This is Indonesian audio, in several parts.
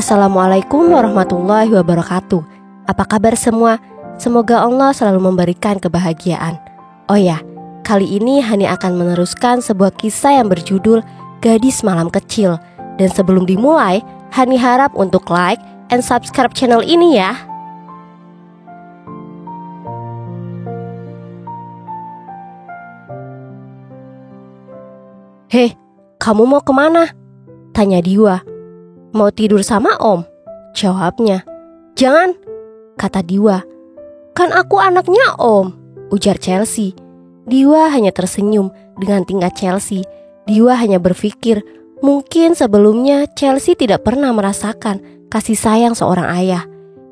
Assalamualaikum warahmatullahi wabarakatuh. Apa kabar semua? Semoga Allah selalu memberikan kebahagiaan. Oh ya, kali ini Hani akan meneruskan sebuah kisah yang berjudul Gadis Malam Kecil. Dan sebelum dimulai, Hani harap untuk like and subscribe channel ini ya. Hei, kamu mau kemana? Tanya Diwa. Mau tidur sama Om? Jawabnya. Jangan, kata Diwa. Kan aku anaknya Om, ujar Chelsea. Diwa hanya tersenyum dengan tingkah Chelsea. Diwa hanya berpikir, mungkin sebelumnya Chelsea tidak pernah merasakan kasih sayang seorang ayah.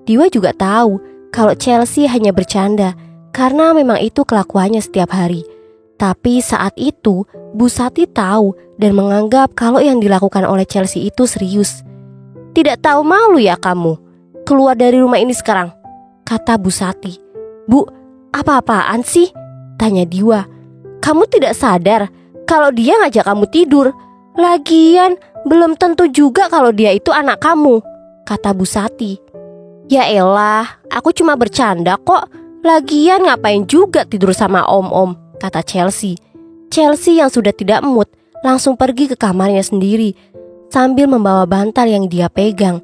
Diwa juga tahu kalau Chelsea hanya bercanda, karena memang itu kelakuannya setiap hari. Tapi saat itu, Bu Sati tahu dan menganggap kalau yang dilakukan oleh Chelsea itu serius. Tidak tahu malu ya kamu? Keluar dari rumah ini sekarang, kata Bu Sati. Bu, apa-apaan sih? Tanya Diwa. Kamu tidak sadar kalau dia ngajak kamu tidur? Lagian belum tentu juga kalau dia itu anak kamu, kata Bu Sati. Ya elah, aku cuma bercanda kok. Lagian ngapain juga tidur sama om-om, kata Chelsea. Chelsea yang sudah tidak mood langsung pergi ke kamarnya sendiri sambil membawa bantal yang dia pegang.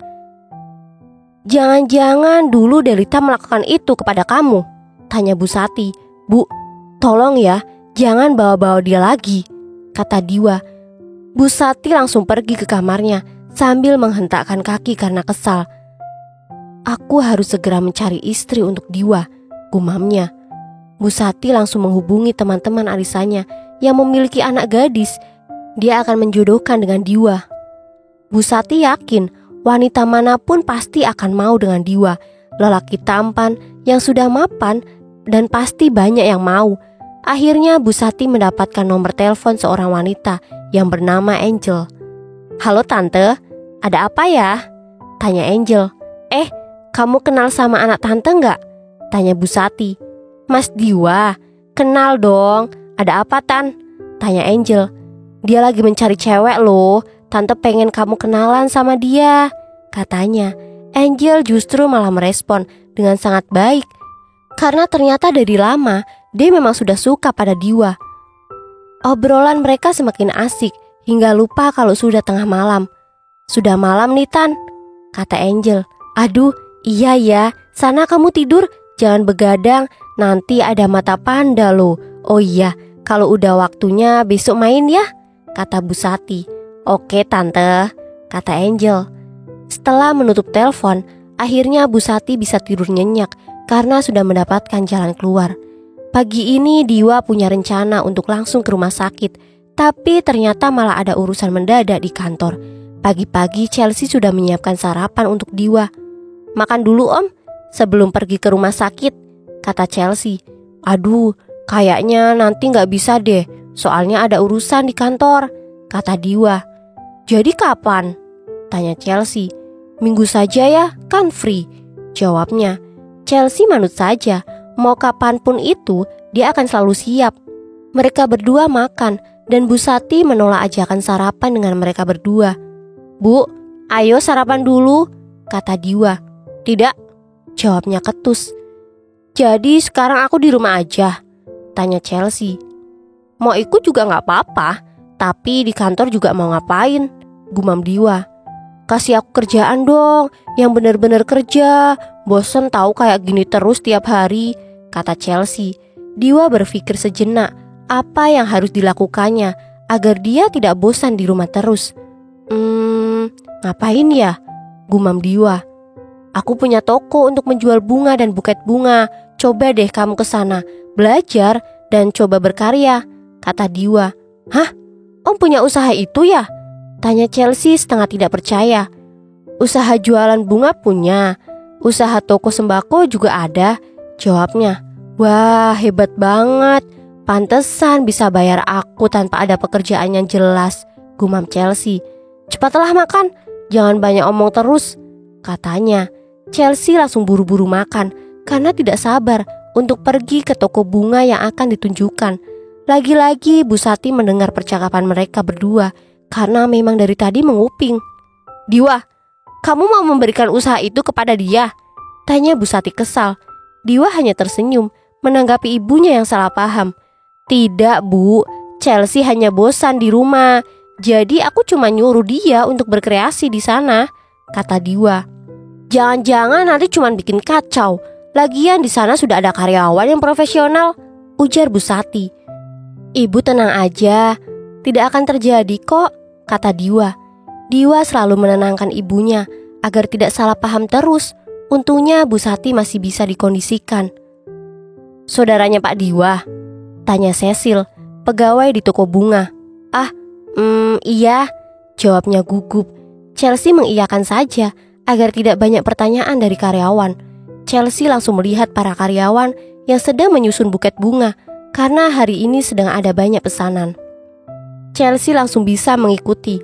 Jangan-jangan dulu Delita melakukan itu kepada kamu? Tanya Bu Sati. Bu, tolong ya, jangan bawa-bawa dia lagi, kata Diwa. Bu Sati langsung pergi ke kamarnya sambil menghentakkan kaki karena kesal. Aku harus segera mencari istri untuk Diwa, gumamnya. Bu Sati langsung menghubungi teman-teman arisannya yang memiliki anak gadis. Dia akan menjodohkan dengan Diwa. Bu Sati yakin wanita manapun pasti akan mau dengan Diwa. Lelaki tampan yang sudah mapan dan pasti banyak yang mau. Akhirnya Bu Sati mendapatkan nomor telepon seorang wanita yang bernama Angel. Halo tante, ada apa ya? Tanya Angel. Kamu kenal sama anak tante nggak? Tanya Bu Sati. Mas Diwa, kenal dong. Ada apa Tan? Tanya Angel. Dia lagi mencari cewek loh. Tante pengen kamu kenalan sama dia, katanya. Angel justru malah merespon dengan sangat baik, karena ternyata dari lama dia memang sudah suka pada Diwa. Obrolan mereka semakin asik hingga lupa kalau sudah tengah malam. Sudah malam nih Tan, kata Angel. Aduh, iya ya, sana kamu tidur, jangan begadang, nanti ada mata panda loh. Oh iya, kalau udah waktunya besok main ya, kata Bu Sati. Oke tante, kata Angel. Setelah menutup telepon, akhirnya Bu Sati bisa tidur nyenyak karena sudah mendapatkan jalan keluar. Pagi ini Diwa punya rencana untuk langsung ke rumah sakit, tapi ternyata malah ada urusan mendadak di kantor. Pagi-pagi Chelsea sudah menyiapkan sarapan untuk Diwa. Makan dulu Om, sebelum pergi ke rumah sakit, kata Chelsea. Aduh, kayaknya nanti gak bisa deh, soalnya ada urusan di kantor, kata Diwa. Jadi kapan? Tanya Chelsea. Minggu saja ya, kan free, jawabnya. Chelsea manut saja, mau kapanpun itu dia akan selalu siap. Mereka berdua makan dan Bu Sati menolak ajakan sarapan dengan mereka berdua. Bu, ayo sarapan dulu, kata Diwa. Tidak, jawabnya ketus. Jadi sekarang aku di rumah aja, tanya Chelsea. Mau ikut juga gak apa-apa, tapi di kantor juga mau ngapain, gumam Diwa. Kasih aku kerjaan dong, yang bener-bener kerja. Bosen tahu kayak gini terus tiap hari, kata Chelsea. Diwa berpikir sejenak apa yang harus dilakukannya agar dia tidak bosan di rumah terus. Ngapain ya, gumam Diwa. Aku punya toko untuk menjual bunga dan buket bunga. Coba deh kamu ke sana, belajar dan coba berkarya, kata Diwa. Hah? Om punya usaha itu ya? Tanya Chelsea setengah tidak percaya. Usaha jualan bunga punya, usaha toko sembako juga ada, jawabnya. Wah, hebat banget. Pantesan bisa bayar aku tanpa ada pekerjaan yang jelas, gumam Chelsea. Cepatlah makan, jangan banyak omong terus, katanya. Chelsea langsung buru-buru makan karena tidak sabar untuk pergi ke toko bunga yang akan ditunjukkan. Lagi-lagi Bu Sati mendengar percakapan mereka berdua karena memang dari tadi menguping. Diwa, Kamu mau memberikan usaha itu kepada dia? Tanya Bu Sati kesal. Diwa hanya tersenyum menanggapi ibunya yang salah paham. Tidak Bu, Chelsea hanya bosan di rumah. Jadi aku cuma nyuruh dia untuk berkreasi di sana, kata Diwa. Jangan-jangan nanti cuma bikin kacau. Lagian di sana sudah ada karyawan yang profesional, ujar Bu Sati. Ibu tenang aja, tidak akan terjadi kok, kata Diwa. Diwa selalu menenangkan ibunya agar tidak salah paham terus. Untungnya Bu Sati masih bisa dikondisikan. Saudaranya Pak Diwa? Tanya Cecil, pegawai di toko bunga. Iya, jawabnya gugup. Chelsea mengiyakan saja agar tidak banyak pertanyaan dari karyawan. Chelsea langsung melihat para karyawan yang sedang menyusun buket bunga karena hari ini sedang ada banyak pesanan. Chelsea langsung bisa mengikuti,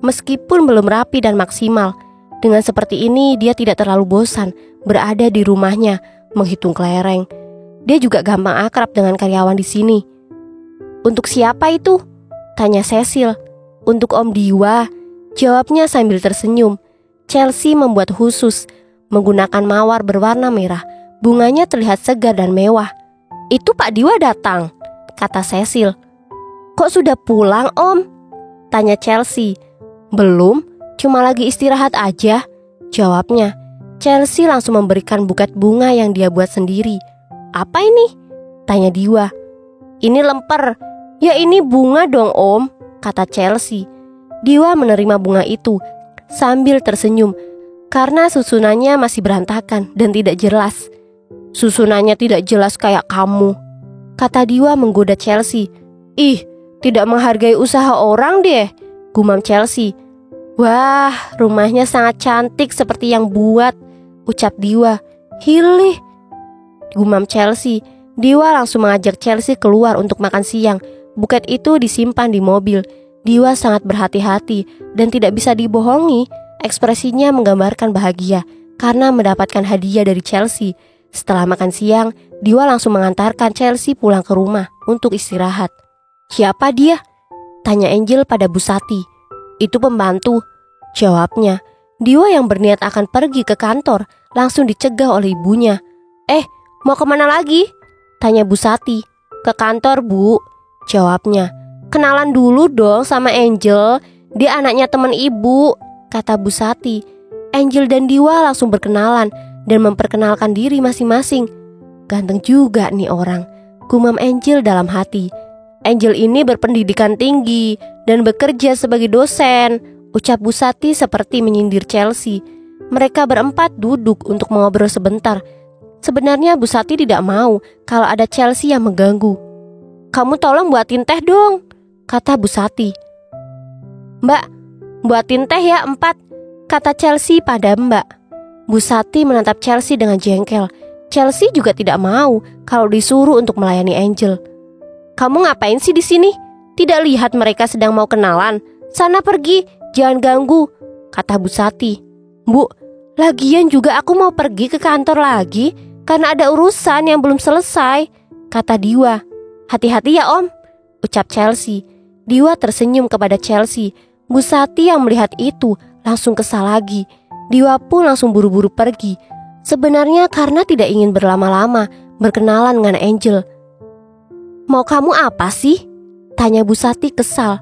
meskipun belum rapi dan maksimal. Dengan seperti ini dia tidak terlalu bosan berada di rumahnya menghitung kelereng. Dia juga gampang akrab dengan karyawan di sini. Untuk siapa itu? Tanya Cecil. Untuk Om Diwa, jawabnya sambil tersenyum. Chelsea membuat khusus menggunakan mawar berwarna merah. Bunganya terlihat segar dan mewah. Itu Pak Diwa datang, kata Cecil. Kok sudah pulang Om? Tanya Chelsea. Belum, cuma lagi istirahat aja, jawabnya. Chelsea langsung memberikan buket bunga yang dia buat sendiri. Apa ini? Tanya Diwa. Ini lemper. Ya ini bunga dong Om, kata Chelsea. Diwa menerima bunga itu sambil tersenyum karena susunannya masih berantakan dan tidak jelas. Susunannya tidak jelas kayak kamu, kata Diwa menggoda Chelsea. Ih, tidak menghargai usaha orang deh, gumam Chelsea. Wah, rumahnya sangat cantik seperti yang buat, ucap Diwa. Hilih, gumam Chelsea. Diwa langsung mengajak Chelsea keluar untuk makan siang. Buket itu disimpan di mobil. Diwa sangat berhati-hati dan tidak bisa dibohongi. Ekspresinya menggambarkan bahagia karena mendapatkan hadiah dari Chelsea. Setelah makan siang, Diwa langsung mengantarkan Chelsea pulang ke rumah untuk istirahat. Siapa dia? Tanya Angel pada Bu Sati. Itu pembantu, jawabnya. Diwa yang berniat akan pergi ke kantor langsung dicegah oleh ibunya. Mau kemana lagi? Tanya Bu Sati. Ke kantor Bu, jawabnya. Kenalan dulu dong sama Angel, dia anaknya teman ibu, kata Bu Sati. Angel dan Diwa langsung berkenalan dan memperkenalkan diri masing-masing. Ganteng juga nih orang, gumam Angel dalam hati. Angel ini berpendidikan tinggi dan bekerja sebagai dosen, ucap Bu Sati seperti menyindir Chelsea. Mereka berempat duduk untuk mengobrol sebentar. Sebenarnya Bu Sati tidak mau kalau ada Chelsea yang mengganggu. Kamu tolong buatin teh dong, kata Bu Sati. Mbak, buatin teh ya 4, kata Chelsea pada Mbak. Bu Sati menatap Chelsea dengan jengkel. Chelsea juga tidak mau kalau disuruh untuk melayani Angel. Kamu ngapain sih di sini? Tidak lihat mereka sedang mau kenalan? Sana pergi, jangan ganggu, kata Bu Sati. Bu, lagian juga aku mau pergi ke kantor lagi karena ada urusan yang belum selesai, kata Diwa. Hati-hati ya Om, ucap Chelsea. Diwa tersenyum kepada Chelsea. Bu Sati yang melihat itu langsung kesal lagi. Diwa pun langsung buru-buru pergi. Sebenarnya karena tidak ingin berlama-lama berkenalan dengan Angel. Mau kamu apa sih? Tanya Bu Sati kesal.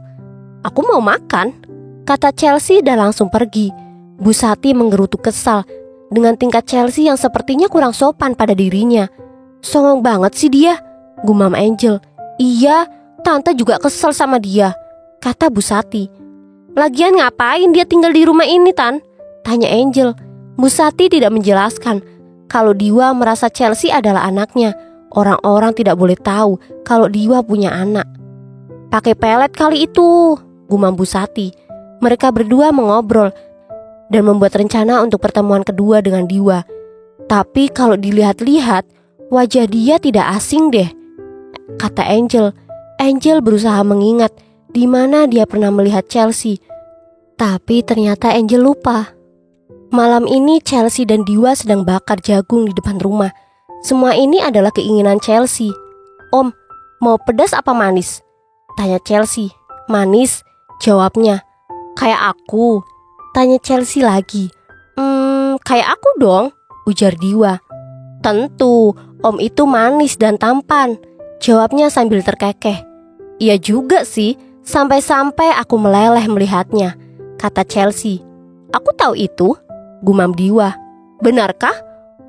Aku mau makan, kata Chelsea dan langsung pergi. Bu Sati menggerutu kesal dengan tingkat Chelsea yang sepertinya kurang sopan pada dirinya. Songong banget sih dia, gumam Angel. Iya, tante juga kesel sama dia, kata Bu Sati. Lagian ngapain dia tinggal di rumah ini Tan? Tanya Angel. Bu Sati tidak menjelaskan kalau Diwa merasa Chelsea adalah anaknya. Orang-orang tidak boleh tahu kalau Diwa punya anak. Pakai pelet kali itu, gumam Bu Sati. Mereka berdua mengobrol dan membuat rencana untuk pertemuan kedua dengan Diwa. Tapi kalau dilihat-lihat, wajah dia tidak asing deh, kata Angel. Angel berusaha mengingat di mana dia pernah melihat Chelsea. Tapi ternyata Angel lupa. Malam ini Chelsea dan Diwa sedang bakar jagung di depan rumah. Semua ini adalah keinginan Chelsea. Om, mau pedas apa manis? Tanya Chelsea. Manis, jawabnya. Kayak aku? Tanya Chelsea lagi. Kayak aku dong, ujar Diwa. Tentu, Om itu manis dan tampan, jawabnya sambil terkekeh. Iya juga sih, sampai-sampai aku meleleh melihatnya, kata Chelsea. Aku tahu itu, gumam Diwa. Benarkah?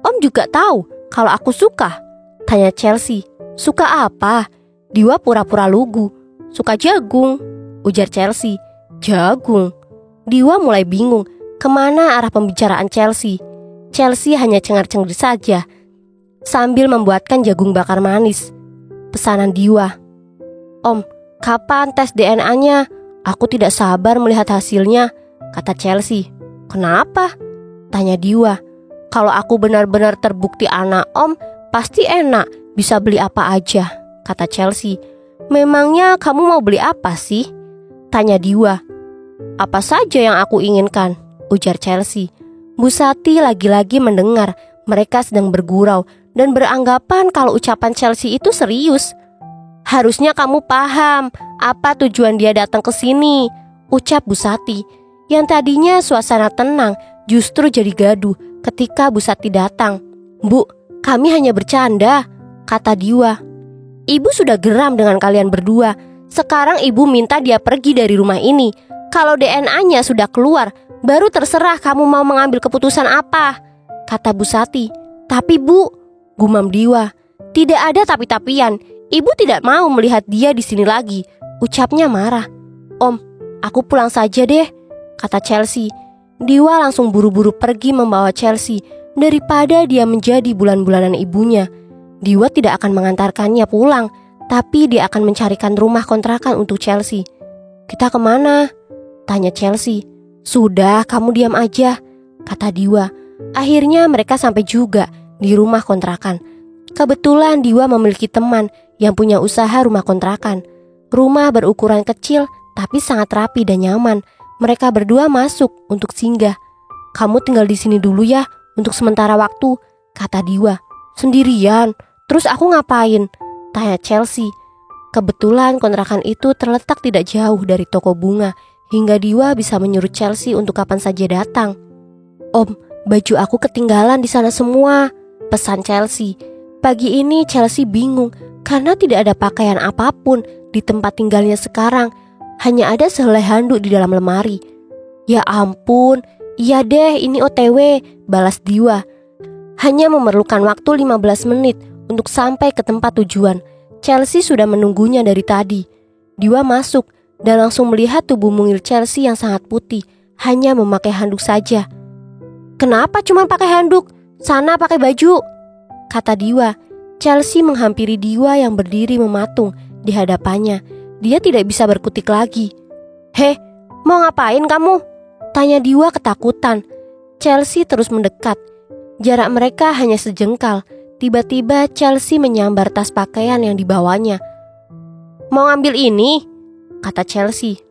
Om juga tahu kalau aku suka, tanya Chelsea. Suka apa? Diwa pura-pura lugu. Suka jagung, ujar Chelsea. Jagung? Diwa mulai bingung kemana arah pembicaraan Chelsea. Chelsea hanya cengar-cengir saja sambil membuatkan jagung bakar manis. Pesanan Diwa. Om, kapan tes DNA-nya? Aku tidak sabar melihat hasilnya, kata Chelsea. Kenapa? Tanya Diwa. Kalau aku benar-benar terbukti anak Om, pasti enak, bisa beli apa aja, kata Chelsea. Memangnya kamu mau beli apa sih? Tanya Diwa. Apa saja yang aku inginkan, ujar Chelsea. Bu Sati lagi-lagi mendengar mereka sedang bergurau dan beranggapan kalau ucapan Chelsea itu serius. Harusnya kamu paham apa tujuan dia datang ke sini, ucap Bu Sati. Yang tadinya suasana tenang justru jadi gaduh ketika Bu Sati datang. Bu, kami hanya bercanda, kata Diwa. Ibu sudah geram dengan kalian berdua. Sekarang ibu minta dia pergi dari rumah ini. Kalau DNA-nya sudah keluar, baru terserah kamu mau mengambil keputusan apa, kata Bu Sati. Tapi Bu, gumam Diwa. Tidak ada tapi-tapian. Ibu tidak mau melihat dia di sini lagi, ucapnya marah. Om, aku pulang saja deh, kata Chelsea. Diwa langsung buru-buru pergi membawa Chelsea daripada dia menjadi bulan-bulanan ibunya. Diwa tidak akan mengantarkannya pulang, tapi dia akan mencarikan rumah kontrakan untuk Chelsea. Kita kemana? Tanya Chelsea. Sudah, kamu diam aja, kata Diwa. Akhirnya mereka sampai juga di rumah kontrakan. Kebetulan Diwa memiliki teman yang punya usaha rumah kontrakan. Rumah berukuran kecil tapi sangat rapi dan nyaman. Mereka berdua masuk untuk singgah. Kamu tinggal di sini dulu ya untuk sementara waktu, kata Diwa. Sendirian? Terus aku ngapain? Tanya Chelsea. Kebetulan kontrakan itu terletak tidak jauh dari toko bunga, hingga Diwa bisa menyuruh Chelsea untuk kapan saja datang. Om, baju aku ketinggalan di sana semua, pesan Chelsea. Pagi ini Chelsea bingung karena tidak ada pakaian apapun di tempat tinggalnya sekarang. Hanya ada sehelai handuk di dalam lemari. Ya ampun, iya deh ini OTW, balas Diwa. Hanya memerlukan waktu 15 menit untuk sampai ke tempat tujuan. Chelsea sudah menunggunya dari tadi. Diwa masuk dan langsung melihat tubuh mungil Chelsea yang sangat putih, hanya memakai handuk saja. Kenapa cuma pakai handuk? Sana pakai baju, kata Diwa. Chelsea menghampiri Diwa yang berdiri mematung di hadapannya. Dia tidak bisa berkutik lagi. Heh, mau ngapain kamu? Tanya Diwa ketakutan. Chelsea terus mendekat. Jarak mereka hanya sejengkal. Tiba-tiba Chelsea menyambar tas pakaian yang dibawanya. Mau ngambil ini? Kata Chelsea.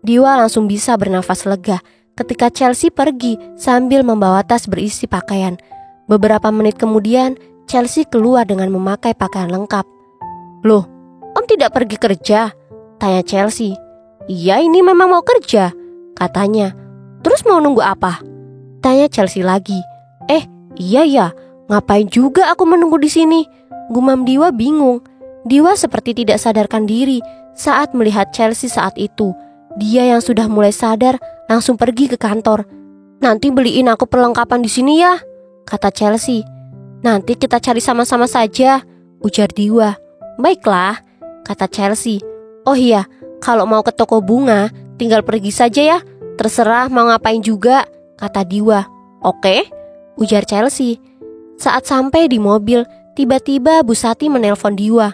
Diwa langsung bisa bernafas lega ketika Chelsea pergi sambil membawa tas berisi pakaian. Beberapa menit kemudian Chelsea keluar dengan memakai pakaian lengkap. Loh, Om tidak pergi kerja? Tanya Chelsea. Iya, ini memang mau kerja, katanya. Terus mau nunggu apa? Tanya Chelsea lagi. Iya ya, ngapain juga aku menunggu di sini? Gumam Diwa bingung. Diwa seperti tidak sadarkan diri saat melihat Chelsea saat itu. Dia yang sudah mulai sadar langsung pergi ke kantor. Nanti beliin aku perlengkapan di sini ya, kata Chelsea. Nanti kita cari sama-sama saja, ujar Diwa. Baiklah, kata Chelsea. Oh iya, kalau mau ke toko bunga tinggal pergi saja ya. Terserah mau ngapain juga, kata Diwa. Oke, ujar Chelsea. Saat sampai di mobil, tiba-tiba Bu Sati menelpon Diwa.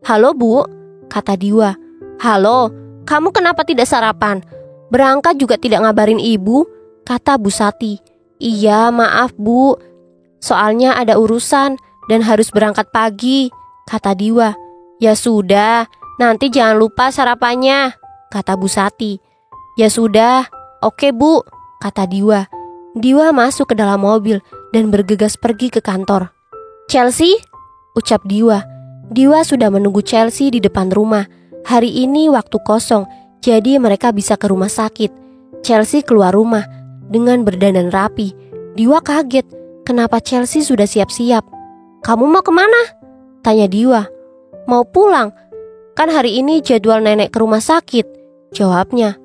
Halo Bu, kata Diwa. Halo, kamu kenapa tidak sarapan? Berangkat juga tidak ngabarin ibu, kata Bu Sati. Iya, maaf Bu, soalnya ada urusan dan harus berangkat pagi, kata Diwa. Ya sudah, nanti jangan lupa sarapannya, kata Bu Sati. Ya sudah, oke Bu, kata Diwa. Diwa masuk ke dalam mobil dan bergegas pergi ke kantor. Chelsea, ucap Diwa. Diwa sudah menunggu Chelsea di depan rumah. Hari ini waktu kosong, jadi mereka bisa ke rumah sakit. Chelsea keluar rumah dengan berdandan rapi. Diwa kaget, kenapa Chelsea sudah siap-siap. "Kamu mau kemana?" tanya Diwa. "Mau pulang. Kan hari ini jadwal nenek ke rumah sakit," jawabnya.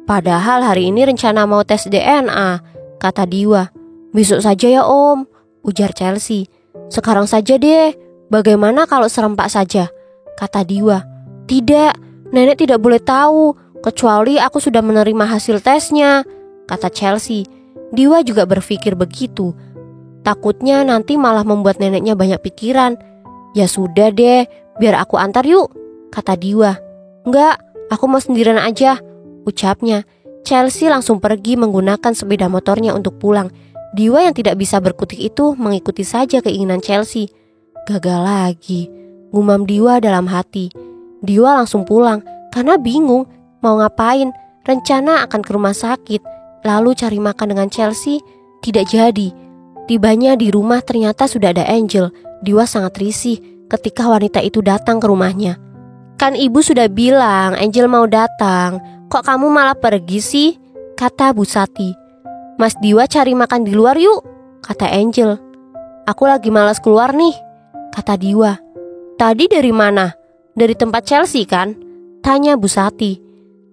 "Padahal hari ini rencana mau tes DNA," kata Diwa. "Besok saja ya Om," ujar Chelsea. "Sekarang saja deh, bagaimana kalau serempak saja?" kata Diwa. "Tidak, nenek tidak boleh tahu, kecuali aku sudah menerima hasil tesnya," kata Chelsea. Diwa juga berpikir begitu. Takutnya nanti malah membuat neneknya banyak pikiran. "Ya sudah deh, biar aku antar yuk," kata Diwa. "Enggak, aku mau sendirian aja," ucapnya. Chelsea langsung pergi menggunakan sepeda motornya untuk pulang. Diwa yang tidak bisa berkutik itu mengikuti saja keinginan Chelsea. "Gagal lagi," gumam Diwa dalam hati. Diwa langsung pulang karena bingung mau ngapain. Rencana akan ke rumah sakit, lalu cari makan dengan Chelsea tidak jadi. Tibanya di rumah ternyata sudah ada Angel. Diwa sangat risih ketika wanita itu datang ke rumahnya. "Kan ibu sudah bilang Angel mau datang, kok kamu malah pergi sih?" kata Bu Sati. "Mas Diwa cari makan di luar yuk," kata Angel. "Aku lagi malas keluar nih," kata Diwa. "Tadi dari mana?" "Dari tempat Chelsea kan?" tanya Bu Sati.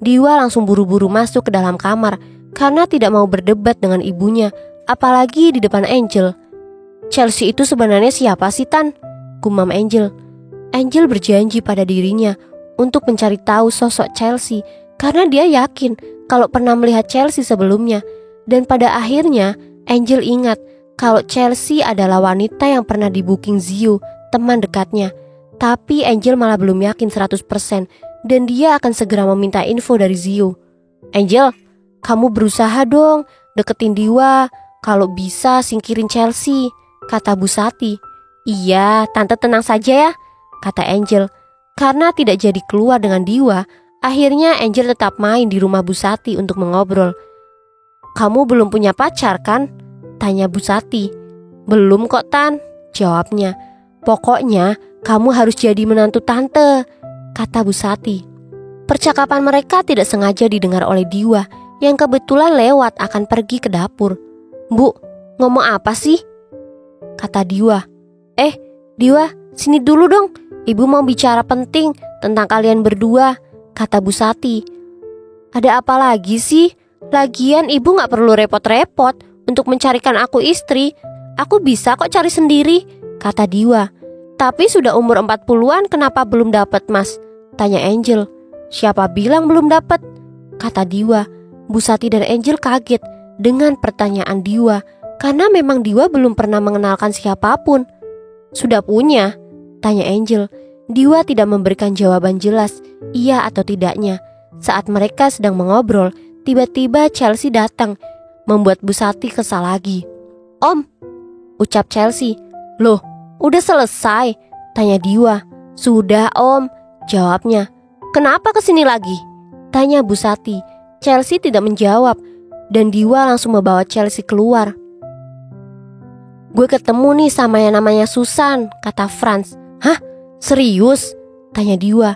Diwa langsung buru-buru masuk ke dalam kamar karena tidak mau berdebat dengan ibunya, apalagi di depan Angel. "Chelsea itu sebenarnya siapa sih, Tan?" gumam Angel. Angel berjanji pada dirinya untuk mencari tahu sosok Chelsea karena dia yakin kalau pernah melihat Chelsea sebelumnya. Dan pada akhirnya Angel ingat kalau Chelsea adalah wanita yang pernah di-booking Zio, teman dekatnya. Tapi Angel malah belum yakin 100% dan dia akan segera meminta info dari Zio. "Angel, kamu berusaha dong deketin Diwa, kalau bisa singkirin Chelsea," kata Bu Sati. "Iya, tante tenang saja ya," kata Angel. Karena tidak jadi keluar dengan Diwa, akhirnya Angel tetap main di rumah Bu Sati untuk mengobrol. "Kamu belum punya pacar kan?" tanya Bu Sati. "Belum kok Tan," jawabnya. "Pokoknya kamu harus jadi menantu tante," kata Bu Sati. Percakapan mereka tidak sengaja didengar oleh Diwa yang kebetulan lewat akan pergi ke dapur. "Bu, ngomong apa sih?" kata Diwa. Diwa, sini dulu dong. Ibu mau bicara penting tentang kalian berdua," kata Bu Sati. "Ada apa lagi sih? Lagian ibu gak perlu repot-repot untuk mencarikan aku istri. Aku bisa kok cari sendiri," kata Diwa. "Tapi sudah umur 40-an kenapa belum dapat Mas?" tanya Angel. "Siapa bilang belum dapat?" kata Diwa. Bu Sati dan Angel kaget dengan pertanyaan Diwa karena memang Diwa belum pernah mengenalkan siapapun. "Sudah punya?" tanya Angel. Diwa tidak memberikan jawaban jelas, iya atau tidaknya. Saat mereka sedang mengobrol, tiba-tiba Chelsea datang, membuat Bu Sati kesal lagi. "Om," ucap Chelsea. "Loh, udah selesai?" tanya Diwa. "Sudah Om," jawabnya. "Kenapa kesini lagi?" tanya Bu Sati. Chelsea tidak menjawab dan Diwa langsung membawa Chelsea keluar. "Gue ketemu nih sama yang namanya Susan," kata Franz. "Hah? Serius?" tanya Diwa.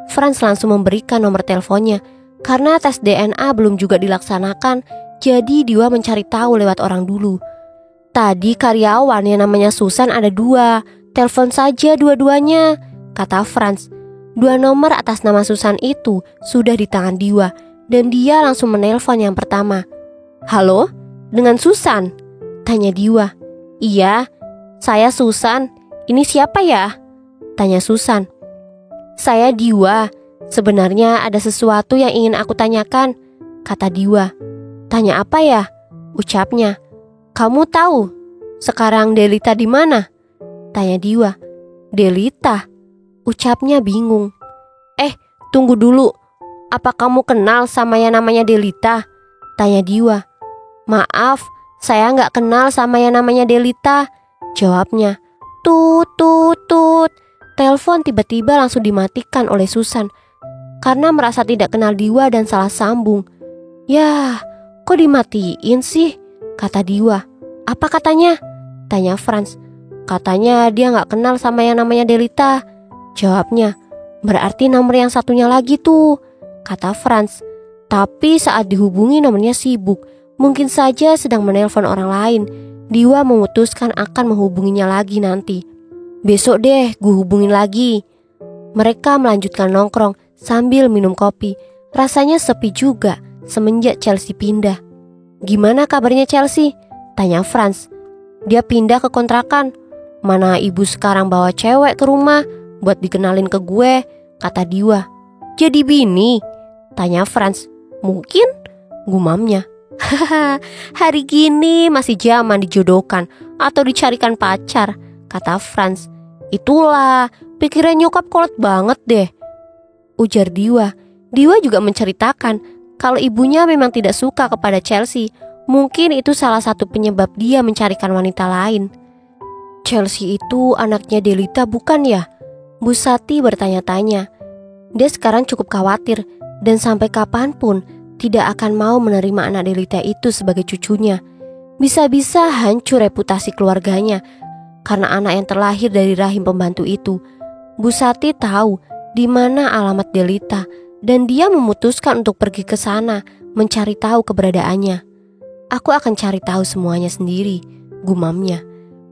Franz langsung memberikan nomor teleponnya. Karena tes DNA belum juga dilaksanakan, jadi Diwa mencari tahu lewat orang dulu. "Tadi karyawan yang namanya Susan ada 2, telepon saja dua-duanya," kata Franz. 2 nomor atas nama Susan itu sudah di tangan Diwa dan dia langsung menelpon yang pertama. "Halo, dengan Susan?" tanya Diwa. "Iya, saya Susan. Ini siapa ya?" tanya Susan. "Saya Diwa. Sebenarnya ada sesuatu yang ingin aku tanyakan," kata Diwa. "Tanya apa ya?" ucapnya. "Kamu tahu sekarang Delita di mana?" tanya Diwa. "Delita?" ucapnya bingung. Tunggu dulu. Apa kamu kenal sama yang namanya Delita?" tanya Diwa. "Maaf, saya nggak kenal sama yang namanya Delita," jawabnya. Tut tut tut. Telepon tiba-tiba langsung dimatikan oleh Susan karena merasa tidak kenal Diwa dan salah sambung. "Yah, kok dimatiin sih?" kata Diwa. "Apa katanya?" tanya Franz. "Katanya dia nggak kenal sama yang namanya Delita," jawabnya. "Berarti nomor yang satunya lagi tuh," kata Franz. Tapi saat dihubungi nomornya sibuk. Mungkin saja sedang menelpon orang lain. Diwa memutuskan akan menghubunginya lagi nanti. Besok deh gue hubungin lagi. Mereka melanjutkan nongkrong sambil minum kopi. Rasanya sepi juga semenjak Chelsea pindah. Gimana kabarnya Chelsea? Tanya Franz. Dia pindah ke kontrakan. Mana ibu sekarang bawa cewek ke rumah buat dikenalin ke gue, kata Diwa. Jadi bini? Tanya Franz. Mungkin, gumamnya. Hahaha, hari gini masih zaman dijodohkan atau dicarikan pacar, kata Franz. Itulah, pikiran nyokap kolot banget deh, ujar Diwa. Diwa juga menceritakan kalau ibunya memang tidak suka kepada Chelsea. Mungkin itu salah satu penyebab dia mencarikan wanita lain. Chelsea itu anaknya Delita bukan ya? Bu Sati bertanya-tanya. Dia sekarang cukup khawatir dan sampai kapanpun tidak akan mau menerima anak Delita itu sebagai cucunya. Bisa-bisa hancur reputasi keluarganya karena anak yang terlahir dari rahim pembantu itu. Bu Sati tahu di mana alamat Delita dan dia memutuskan untuk pergi ke sana mencari tahu keberadaannya. Aku akan cari tahu semuanya sendiri, gumamnya.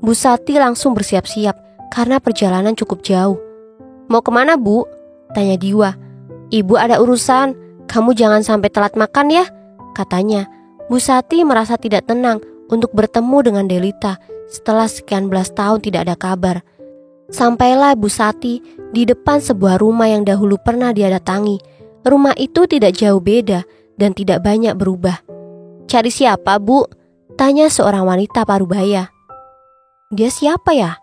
Bu Sati langsung bersiap-siap karena perjalanan cukup jauh. Mau kemana, Bu? Tanya Diwa. Ibu ada urusan. Kamu jangan sampai telat makan ya, katanya. Bu Sati merasa tidak tenang untuk bertemu dengan Delita setelah sekian belas tahun tidak ada kabar. Sampailah Bu Sati di depan sebuah rumah yang dahulu pernah dia datangi. Rumah itu tidak jauh beda dan tidak banyak berubah. Cari siapa, Bu? Tanya seorang wanita parubaya. Dia siapa ya?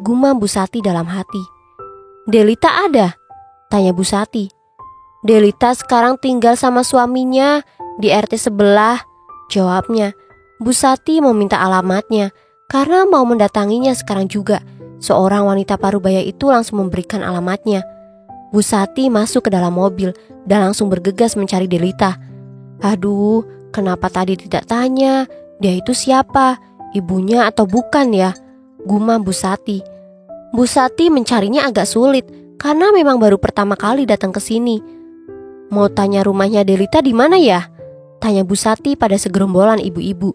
Gumam Bu Sati dalam hati. Delita ada? Tanya Bu Sati. Delita sekarang tinggal sama suaminya di RT sebelah, jawabnya. Bu Sati meminta alamatnya karena mau mendatanginya sekarang juga. Seorang wanita parubaya itu langsung memberikan alamatnya. Bu Sati masuk ke dalam mobil dan langsung bergegas mencari Delita. Aduh, kenapa tadi tidak tanya dia itu siapa, ibunya atau bukan ya? Gumam Bu Sati. Bu Sati mencarinya agak sulit karena memang baru pertama kali datang ke sini. Mau tanya rumahnya Delita di mana ya? Tanya Bu Sati pada segerombolan ibu-ibu.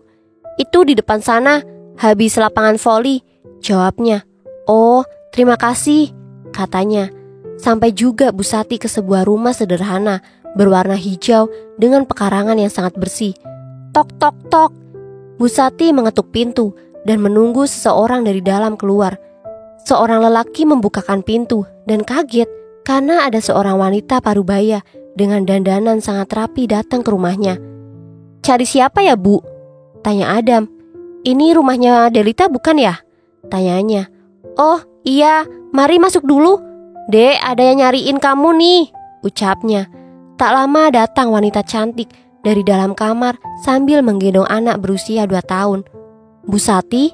Itu di depan sana, habis lapangan voli, jawabnya. Oh, terima kasih, katanya. Sampai juga Bu Sati ke sebuah rumah sederhana berwarna hijau dengan pekarangan yang sangat bersih. Tok tok tok. Bu Sati mengetuk pintu dan menunggu seseorang dari dalam keluar. Seorang lelaki membukakan pintu dan kaget karena ada seorang wanita parubaya dengan dandanan sangat rapi datang ke rumahnya. Cari siapa ya, Bu? Tanya Adam. Ini rumahnya Delita bukan ya? Tanyanya. Oh iya, mari masuk dulu. Dek, ada yang nyariin kamu nih, ucapnya. Tak lama datang wanita cantik dari dalam kamar sambil menggendong anak berusia 2 tahun. Bu Sati?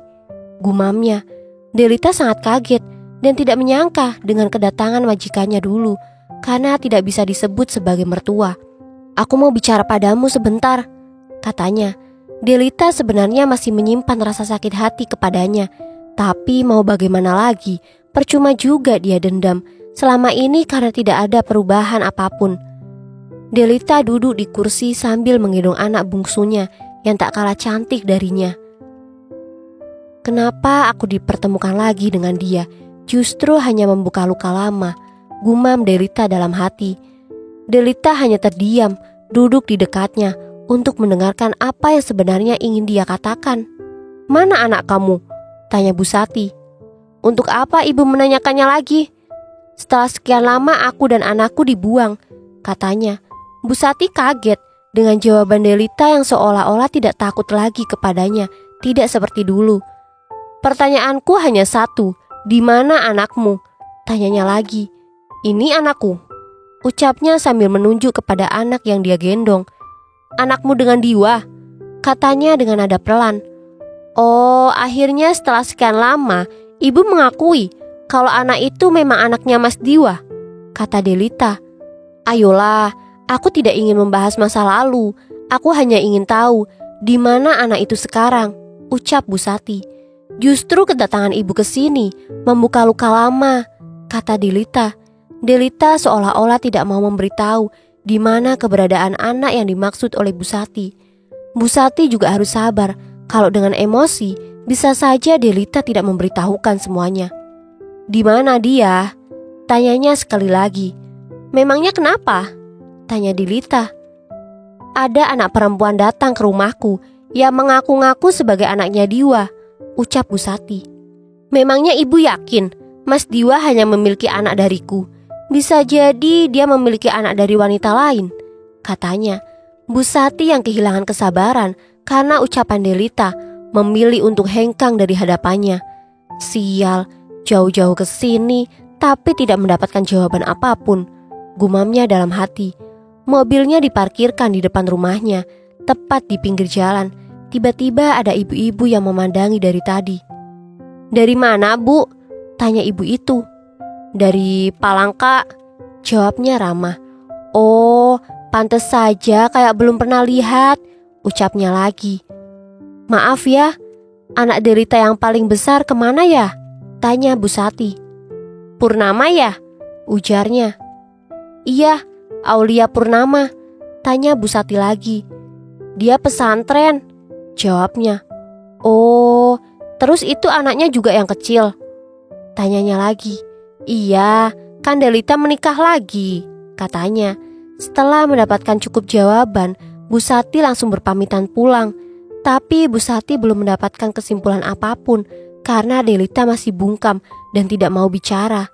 Gumamnya. Delita sangat kaget dan tidak menyangka dengan kedatangan majikannya dulu karena tidak bisa disebut sebagai mertua. Aku mau bicara padamu sebentar, katanya. Delita sebenarnya masih menyimpan rasa sakit hati kepadanya, tapi mau bagaimana lagi, percuma juga dia dendam selama ini karena tidak ada perubahan apapun. Delita duduk di kursi sambil menggendong anak bungsunya yang tak kalah cantik darinya. Kenapa aku dipertemukan lagi dengan dia? Justru hanya membuka luka lama, gumam Delita dalam hati. Delita hanya terdiam, duduk di dekatnya untuk mendengarkan apa yang sebenarnya ingin dia katakan. Mana anak kamu? Tanya Bu Sati. Untuk apa ibu menanyakannya lagi? Setelah sekian lama aku dan anakku dibuang, katanya. Bu Sati kaget dengan jawaban Delita yang seolah-olah tidak takut lagi kepadanya, tidak seperti dulu. Pertanyaanku hanya satu, di mana anakmu? Tanyanya lagi. Ini anakku, ucapnya sambil menunjuk kepada anak yang dia gendong. Anakmu dengan Diwa, katanya dengan nada pelan. Oh, akhirnya setelah sekian lama, ibu mengakui kalau anak itu memang anaknya Mas Diwa, kata Delita. Ayolah, aku tidak ingin membahas masa lalu. Aku hanya ingin tahu di mana anak itu sekarang, ucap Bu Sati. Justru kedatangan ibu ke sini membuka luka lama, kata Delita. Delita seolah-olah tidak mau memberitahu di mana keberadaan anak yang dimaksud oleh Bu Sati. Bu Sati juga harus sabar. Kalau dengan emosi, bisa saja Delita tidak memberitahukan semuanya. "Di mana dia?" tanyanya sekali lagi. "Memangnya kenapa?" tanya Delita. "Ada anak perempuan datang ke rumahku yang mengaku-ngaku sebagai anaknya Diwa," ucap Bu Sati. "Memangnya ibu yakin Mas Diwa hanya memiliki anak dariku? Bisa jadi dia memiliki anak dari wanita lain," katanya. Bu Sati yang kehilangan kesabaran karena ucapan Delita memilih untuk hengkang dari hadapannya. Sial, jauh-jauh ke sini tapi tidak mendapatkan jawaban apapun, gumamnya dalam hati. Mobilnya diparkirkan di depan rumahnya, tepat di pinggir jalan. Tiba-tiba ada ibu-ibu yang memandangi dari tadi. "Dari mana, Bu?" tanya ibu itu. "Dari Palangka," jawabnya ramah. "Oh, pantes saja kayak belum pernah lihat," ucapnya lagi. "Maaf ya, anak Delita yang paling besar kemana ya?" tanya Bu Sati. "Purnama ya?" ujarnya. "Iya, Aulia Purnama," tanya Bu Sati lagi. "Dia pesantren," jawabnya. "Oh, terus itu anaknya juga yang kecil?" tanyanya lagi. "Iya, kan Delita menikah lagi," katanya. Setelah mendapatkan cukup jawaban, Bu Sati langsung berpamitan pulang. Tapi Bu Sati belum mendapatkan kesimpulan apapun karena Delita masih bungkam dan tidak mau bicara.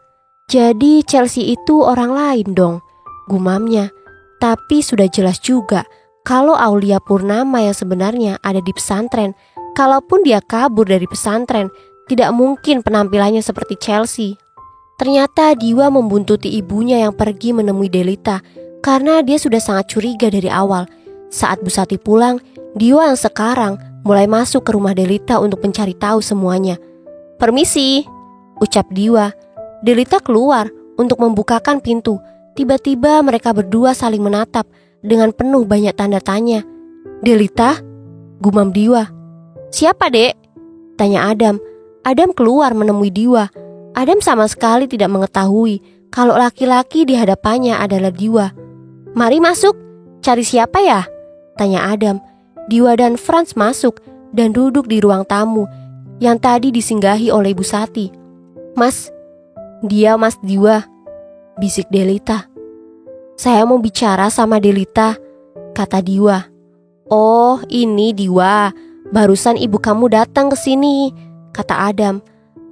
"Jadi Chelsea itu orang lain dong," gumamnya. Tapi sudah jelas juga kalau Aulia Purnama yang sebenarnya ada di pesantren. Kalaupun dia kabur dari pesantren, tidak mungkin penampilannya seperti Chelsea. Ternyata Diwa membuntuti ibunya yang pergi menemui Delita karena dia sudah sangat curiga dari awal. Saat Bu Sati pulang, Diwa yang sekarang mulai masuk ke rumah Delita untuk mencari tahu semuanya. "Permisi," ucap Diwa. Delita keluar untuk membukakan pintu. Tiba-tiba mereka berdua saling menatap dengan penuh banyak tanda tanya. "Delita?" gumam Diwa. "Siapa, Dek?" tanya Adam. Adam keluar menemui Diwa. Adam sama sekali tidak mengetahui kalau laki-laki di hadapannya adalah Diwa. "Mari masuk, cari siapa ya?" tanya Adam. Diwa dan Franz masuk dan duduk di ruang tamu yang tadi disinggahi oleh Bu Sati. "Mas, dia Mas Diwa," bisik Delita. "Saya mau bicara sama Delita," kata Diwa. "Oh, ini Diwa. Barusan ibu kamu datang ke sini," kata Adam.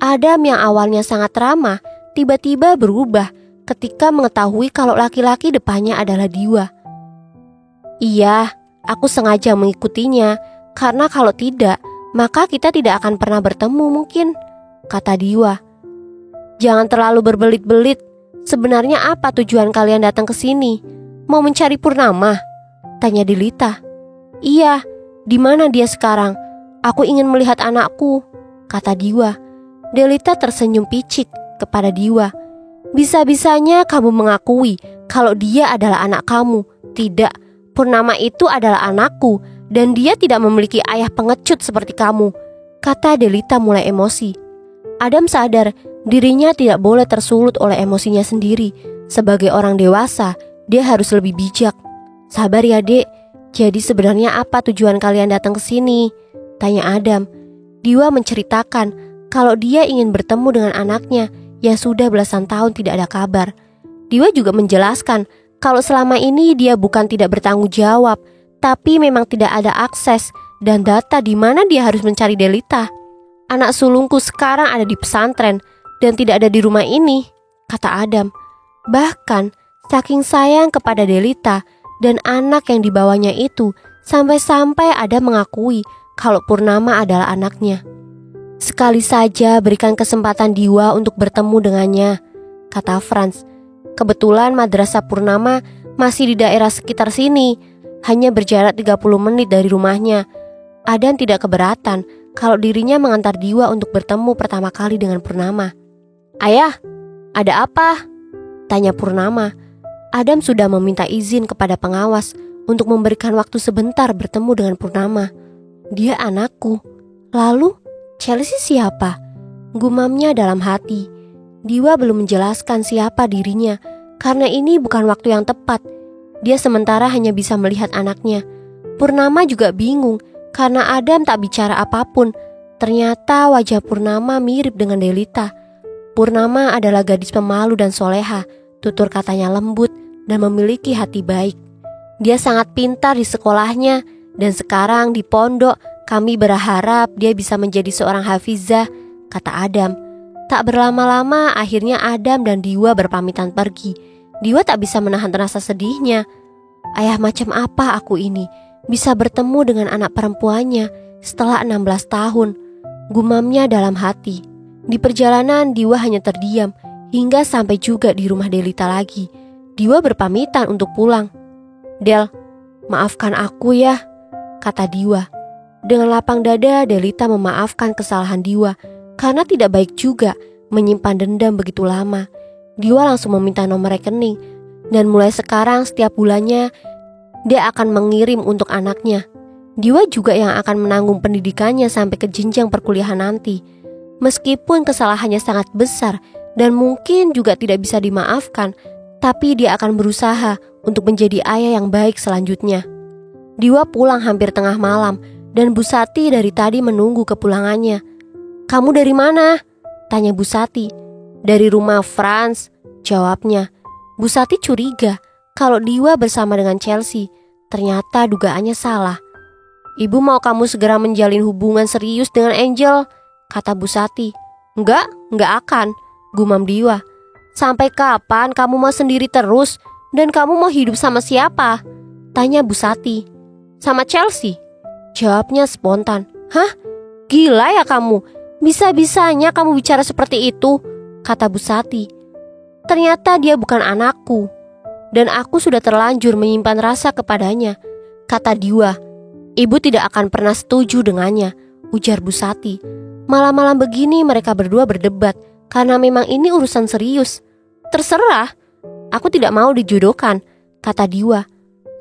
Adam yang awalnya sangat ramah, tiba-tiba berubah ketika mengetahui kalau laki-laki depannya adalah Diwa. "Iya, aku sengaja mengikutinya, karena kalau tidak, maka kita tidak akan pernah bertemu mungkin," kata Diwa. "Jangan terlalu berbelit-belit. Sebenarnya apa tujuan kalian datang ke sini? Mau mencari Purnama?" tanya Delita. "Iya, di mana dia sekarang? Aku ingin melihat anakku," kata Diwa. Delita tersenyum picik kepada Diwa. "Bisa-bisanya kamu mengakui kalau dia adalah anak kamu. Tidak, Purnama itu adalah anakku dan dia tidak memiliki ayah pengecut seperti kamu," kata Delita mulai emosi. Adam sadar dirinya tidak boleh tersulut oleh emosinya sendiri. Sebagai orang dewasa, dia harus lebih bijak. "Sabar ya, Dek. Jadi sebenarnya apa tujuan kalian datang ke sini?" tanya Adam. Diwa menceritakan kalau dia ingin bertemu dengan anaknya yang sudah belasan tahun tidak ada kabar. Diwa juga menjelaskan kalau selama ini dia bukan tidak bertanggung jawab, tapi memang tidak ada akses dan data di mana dia harus mencari Delita. "Anak sulungku sekarang ada di pesantren dan tidak ada di rumah ini," kata Adam. Bahkan saking sayang kepada Delita dan anak yang dibawanya itu, sampai-sampai Adam mengakui kalau Purnama adalah anaknya. "Sekali saja berikan kesempatan Diwa untuk bertemu dengannya," kata Franz. Kebetulan Madrasah Purnama masih di daerah sekitar sini, hanya berjarak 30 menit dari rumahnya. Adam tidak keberatan kalau dirinya mengantar Diwa untuk bertemu pertama kali dengan Purnama. "Ayah, ada apa?" tanya Purnama. Adam sudah meminta izin kepada pengawas untuk memberikan waktu sebentar bertemu dengan Purnama. "Dia anakku. Lalu Chelsea siapa?" gumamnya dalam hati. Diwa belum menjelaskan siapa dirinya karena ini bukan waktu yang tepat. Dia sementara hanya bisa melihat anaknya. Purnama juga bingung karena Adam tak bicara apapun. Ternyata wajah Purnama mirip dengan Delita. Purnama adalah gadis pemalu dan soleha, tutur katanya lembut dan memiliki hati baik. Dia sangat pintar di sekolahnya dan sekarang di pondok kami berharap dia bisa menjadi seorang hafizah, kata Adam. Tak berlama-lama akhirnya Adam dan Diwa berpamitan pergi. Diwa tak bisa menahan rasa sedihnya. Ayah macam apa aku ini bisa bertemu dengan anak perempuannya setelah 16 tahun, gumamnya dalam hati. Di perjalanan Diwa hanya terdiam hingga sampai juga di rumah Delita lagi. Diwa berpamitan untuk pulang. Del, maafkan aku ya, kata Diwa. Dengan lapang dada Delita memaafkan kesalahan Diwa karena tidak baik juga menyimpan dendam begitu lama. Diwa langsung meminta nomor rekening dan mulai sekarang setiap bulannya dia akan mengirim untuk anaknya. Diwa juga yang akan menanggung pendidikannya sampai ke jenjang perkuliahan nanti. Meskipun kesalahannya sangat besar dan mungkin juga tidak bisa dimaafkan, tapi dia akan berusaha untuk menjadi ayah yang baik selanjutnya. Diwa pulang hampir tengah malam dan Bu Sati dari tadi menunggu kepulangannya. Kamu dari mana? Tanya Bu Sati. Dari rumah Franz, jawabnya. Bu Sati curiga kalau Diwa bersama dengan Chelsea. Ternyata dugaannya salah. Ibu mau kamu segera menjalin hubungan serius dengan Angel, kata Bu Sati. Enggak akan, gumam Diwa. Sampai kapan kamu mau sendiri terus? Dan kamu mau hidup sama siapa? Tanya Bu Sati. Sama Chelsea, jawabnya spontan. Hah? Gila ya kamu? Bisa-bisanya kamu bicara seperti itu, kata Bu Sati. Ternyata dia bukan anakku, dan aku sudah terlanjur menyimpan rasa kepadanya, kata Diwa. Ibu tidak akan pernah setuju dengannya, ujar Bu Sati. Malam-malam begini mereka berdua berdebat karena memang ini urusan serius. Terserah, aku tidak mau dijodohkan, kata Diwa.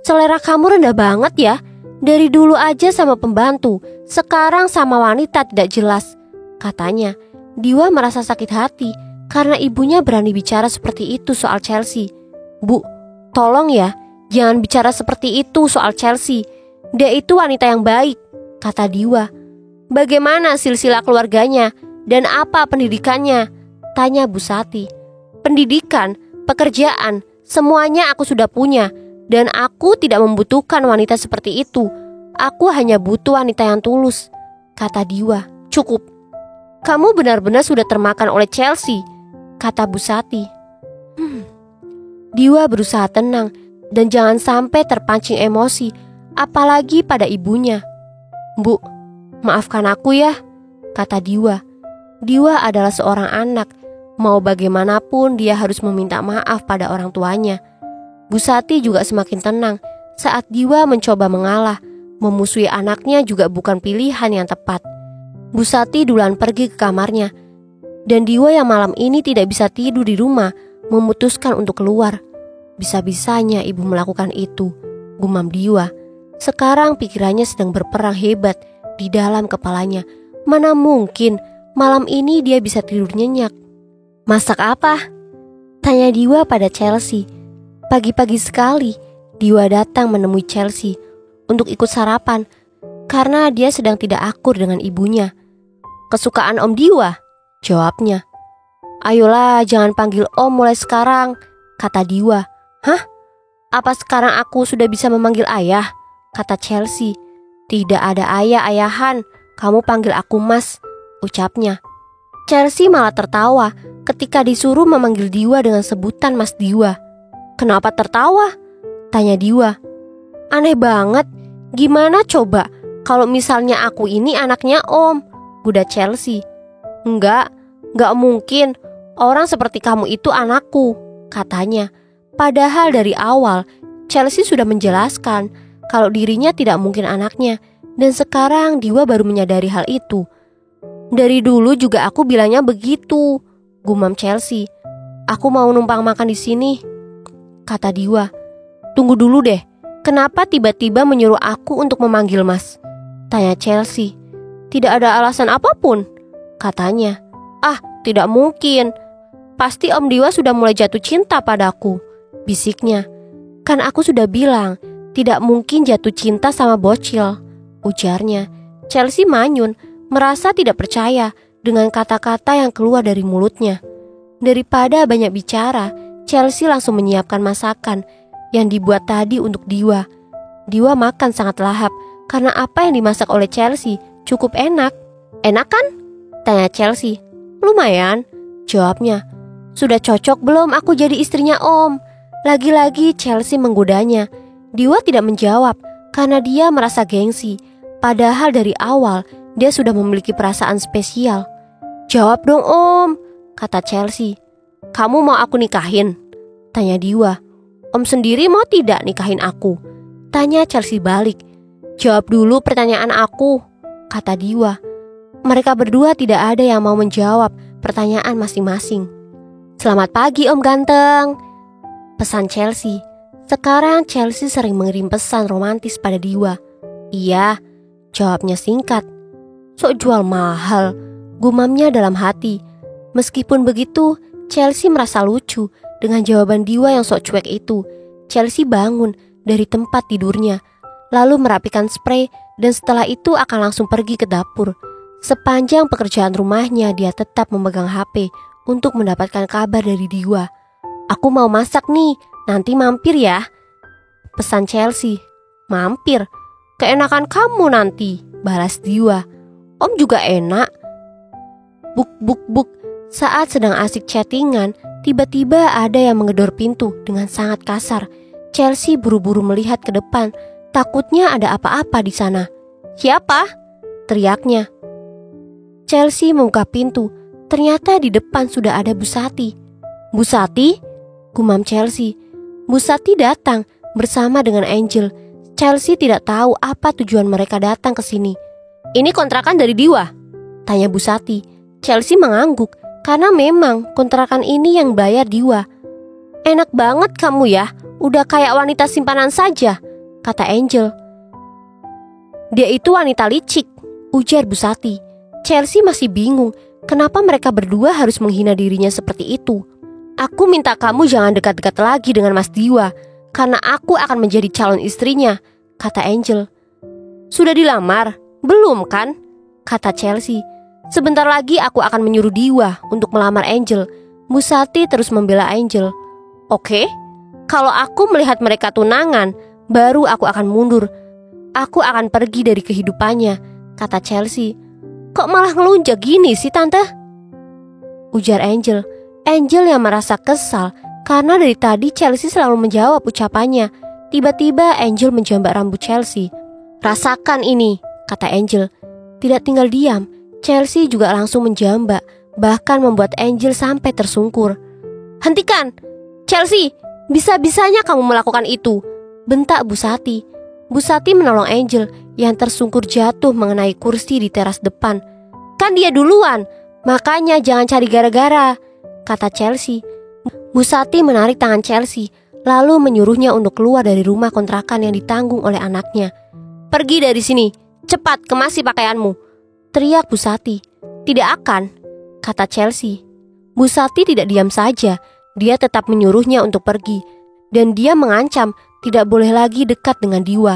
Selera kamu rendah banget ya. Dari dulu aja sama pembantu, sekarang sama wanita tidak jelas, katanya. Diwa merasa sakit hati karena ibunya berani bicara seperti itu soal Chelsea. Bu, tolong ya, jangan bicara seperti itu soal Chelsea. Dia itu wanita yang baik, kata Diwa. Bagaimana silsilah keluarganya dan apa pendidikannya? Tanya Bu Sati. Pendidikan, pekerjaan, semuanya aku sudah punya. Dan aku tidak membutuhkan wanita seperti itu. Aku hanya butuh wanita yang tulus, kata Diwa. Cukup. Kamu benar-benar sudah termakan oleh Chelsea, kata Bu Sati. Diwa berusaha tenang dan jangan sampai terpancing emosi, apalagi pada ibunya. Bu, maafkan aku ya, kata Diwa. Diwa adalah seorang anak. Mau bagaimanapun dia harus meminta maaf pada orang tuanya. Bu Sati juga semakin tenang saat Diwa mencoba mengalah. Memusuhi anaknya juga bukan pilihan yang tepat. Bu Sati duluan pergi ke kamarnya. Dan Diwa yang malam ini tidak bisa tidur di rumah memutuskan untuk keluar. Bisa-bisanya ibu melakukan itu, gumam Diwa. Sekarang pikirannya sedang berperang hebat di dalam kepalanya. Mana mungkin malam ini dia bisa tidur nyenyak. Masak apa? Tanya Diwa pada Chelsea. Pagi-pagi sekali, Diwa datang menemui Chelsea untuk ikut sarapan karena dia sedang tidak akur dengan ibunya. Kesukaan Om Diwa, jawabnya. Ayolah jangan panggil Om mulai sekarang, kata Diwa. Hah? Apa sekarang aku sudah bisa memanggil ayah? Kata Chelsea. Tidak ada ayah-ayahan, kamu panggil aku Mas, ucapnya. Chelsea malah tertawa ketika disuruh memanggil Diwa dengan sebutan Mas Diwa. Kenapa tertawa? Tanya Diwa. Aneh banget, gimana coba kalau misalnya aku ini anaknya Om, guda Chelsea. Enggak mungkin, orang seperti kamu itu anakku, katanya. Padahal dari awal Chelsea sudah menjelaskan kalau dirinya tidak mungkin anaknya. Dan sekarang Diwa baru menyadari hal itu. Dari dulu juga aku bilangnya begitu, gumam Chelsea. Aku mau numpang makan di sini, kata Diwa. Tunggu dulu deh, kenapa tiba-tiba menyuruh aku untuk memanggil Mas? Tanya Chelsea. Tidak ada alasan apapun, katanya. Ah, tidak mungkin. Pasti Om Diwa sudah mulai jatuh cinta padaku, bisiknya. Kan aku sudah bilang, Tidak mungkin jatuh cinta sama bocil, ujarnya. Chelsea manyun, merasa tidak percaya dengan kata-kata yang keluar dari mulutnya. Daripada banyak bicara, Chelsea langsung menyiapkan masakan yang dibuat tadi untuk Diwa. Diwa makan sangat lahap karena apa yang dimasak oleh Chelsea cukup enak. Enak kan? Tanya Chelsea. Lumayan, jawabnya. Sudah cocok belum aku jadi istrinya Om? Lagi-lagi Chelsea menggodanya. Diwa tidak menjawab karena dia merasa gengsi. Padahal dari awal dia sudah memiliki perasaan spesial. Jawab dong Om, kata Chelsea. Kamu mau aku nikahin? Tanya Diwa. Om sendiri mau tidak nikahin aku? Tanya Chelsea balik. Jawab dulu pertanyaan aku, kata Diwa. Mereka berdua tidak ada yang mau menjawab pertanyaan masing-masing. Selamat pagi Om ganteng, pesan Chelsea. Sekarang Chelsea sering mengirim pesan romantis pada Diwa. Iya, jawabnya singkat. Sok jual mahal, gumamnya dalam hati. Meskipun begitu, Chelsea merasa lucu dengan jawaban Diwa yang sok cuek itu. Chelsea bangun dari tempat tidurnya, lalu merapikan spray dan setelah itu akan langsung pergi ke dapur. Sepanjang pekerjaan rumahnya dia tetap memegang HP untuk mendapatkan kabar dari Diwa. Aku mau masak nih, nanti mampir ya, pesan Chelsea. Mampir? Keenakan kamu nanti, balas Diwa. Om juga enak. Buk buk buk. Saat sedang asik chattingan, tiba-tiba ada yang menggedor pintu dengan sangat kasar. Chelsea buru-buru melihat ke depan, takutnya ada apa-apa di sana. Siapa? Teriaknya. Chelsea membuka pintu. Ternyata di depan sudah ada Busati. Busati? Gumam Chelsea. Busati datang bersama dengan Angel. Chelsea tidak tahu apa tujuan mereka datang ke sini. Ini kontrakan dari Diwa? Tanya Busati. Chelsea mengangguk karena memang kontrakan ini yang bayar Diwa. Enak banget kamu ya, udah kayak wanita simpanan saja, kata Angel. Dia itu wanita licik, ujar Busati. Chelsea masih bingung kenapa mereka berdua harus menghina dirinya seperti itu. Aku minta kamu jangan dekat-dekat lagi dengan Mas Diwa, karena aku akan menjadi calon istrinya, kata Angel. Sudah dilamar? Belum kan? Kata Chelsea. Sebentar lagi aku akan menyuruh Diwa untuk melamar Angel. Busati terus membela Angel. Oke, kalau aku melihat mereka tunangan, baru aku akan mundur. Aku akan pergi dari kehidupannya, kata Chelsea. Kok malah ngelunjak gini sih tante? Ujar Angel. Angel yang merasa kesal karena dari tadi Chelsea selalu menjawab ucapannya. Tiba-tiba Angel menjambak rambut Chelsea. Rasakan ini, kata Angel. Tidak tinggal diam, Chelsea juga langsung menjambak, bahkan membuat Angel sampai tersungkur. Hentikan! Chelsea, bisa-bisanya kamu melakukan itu, bentak Busati. Busati menolong Angel yang tersungkur jatuh mengenai kursi di teras depan. Kan dia duluan, makanya jangan cari gara-gara, kata Chelsea. Busati menarik tangan Chelsea, lalu menyuruhnya untuk keluar dari rumah kontrakan yang ditanggung oleh anaknya. Pergi dari sini, cepat kemasi pakaianmu, teriak Busati. Tidak akan, kata Chelsea. Busati tidak diam saja, dia tetap menyuruhnya untuk pergi. Dan dia mengancam tidak boleh lagi dekat dengan Diwa.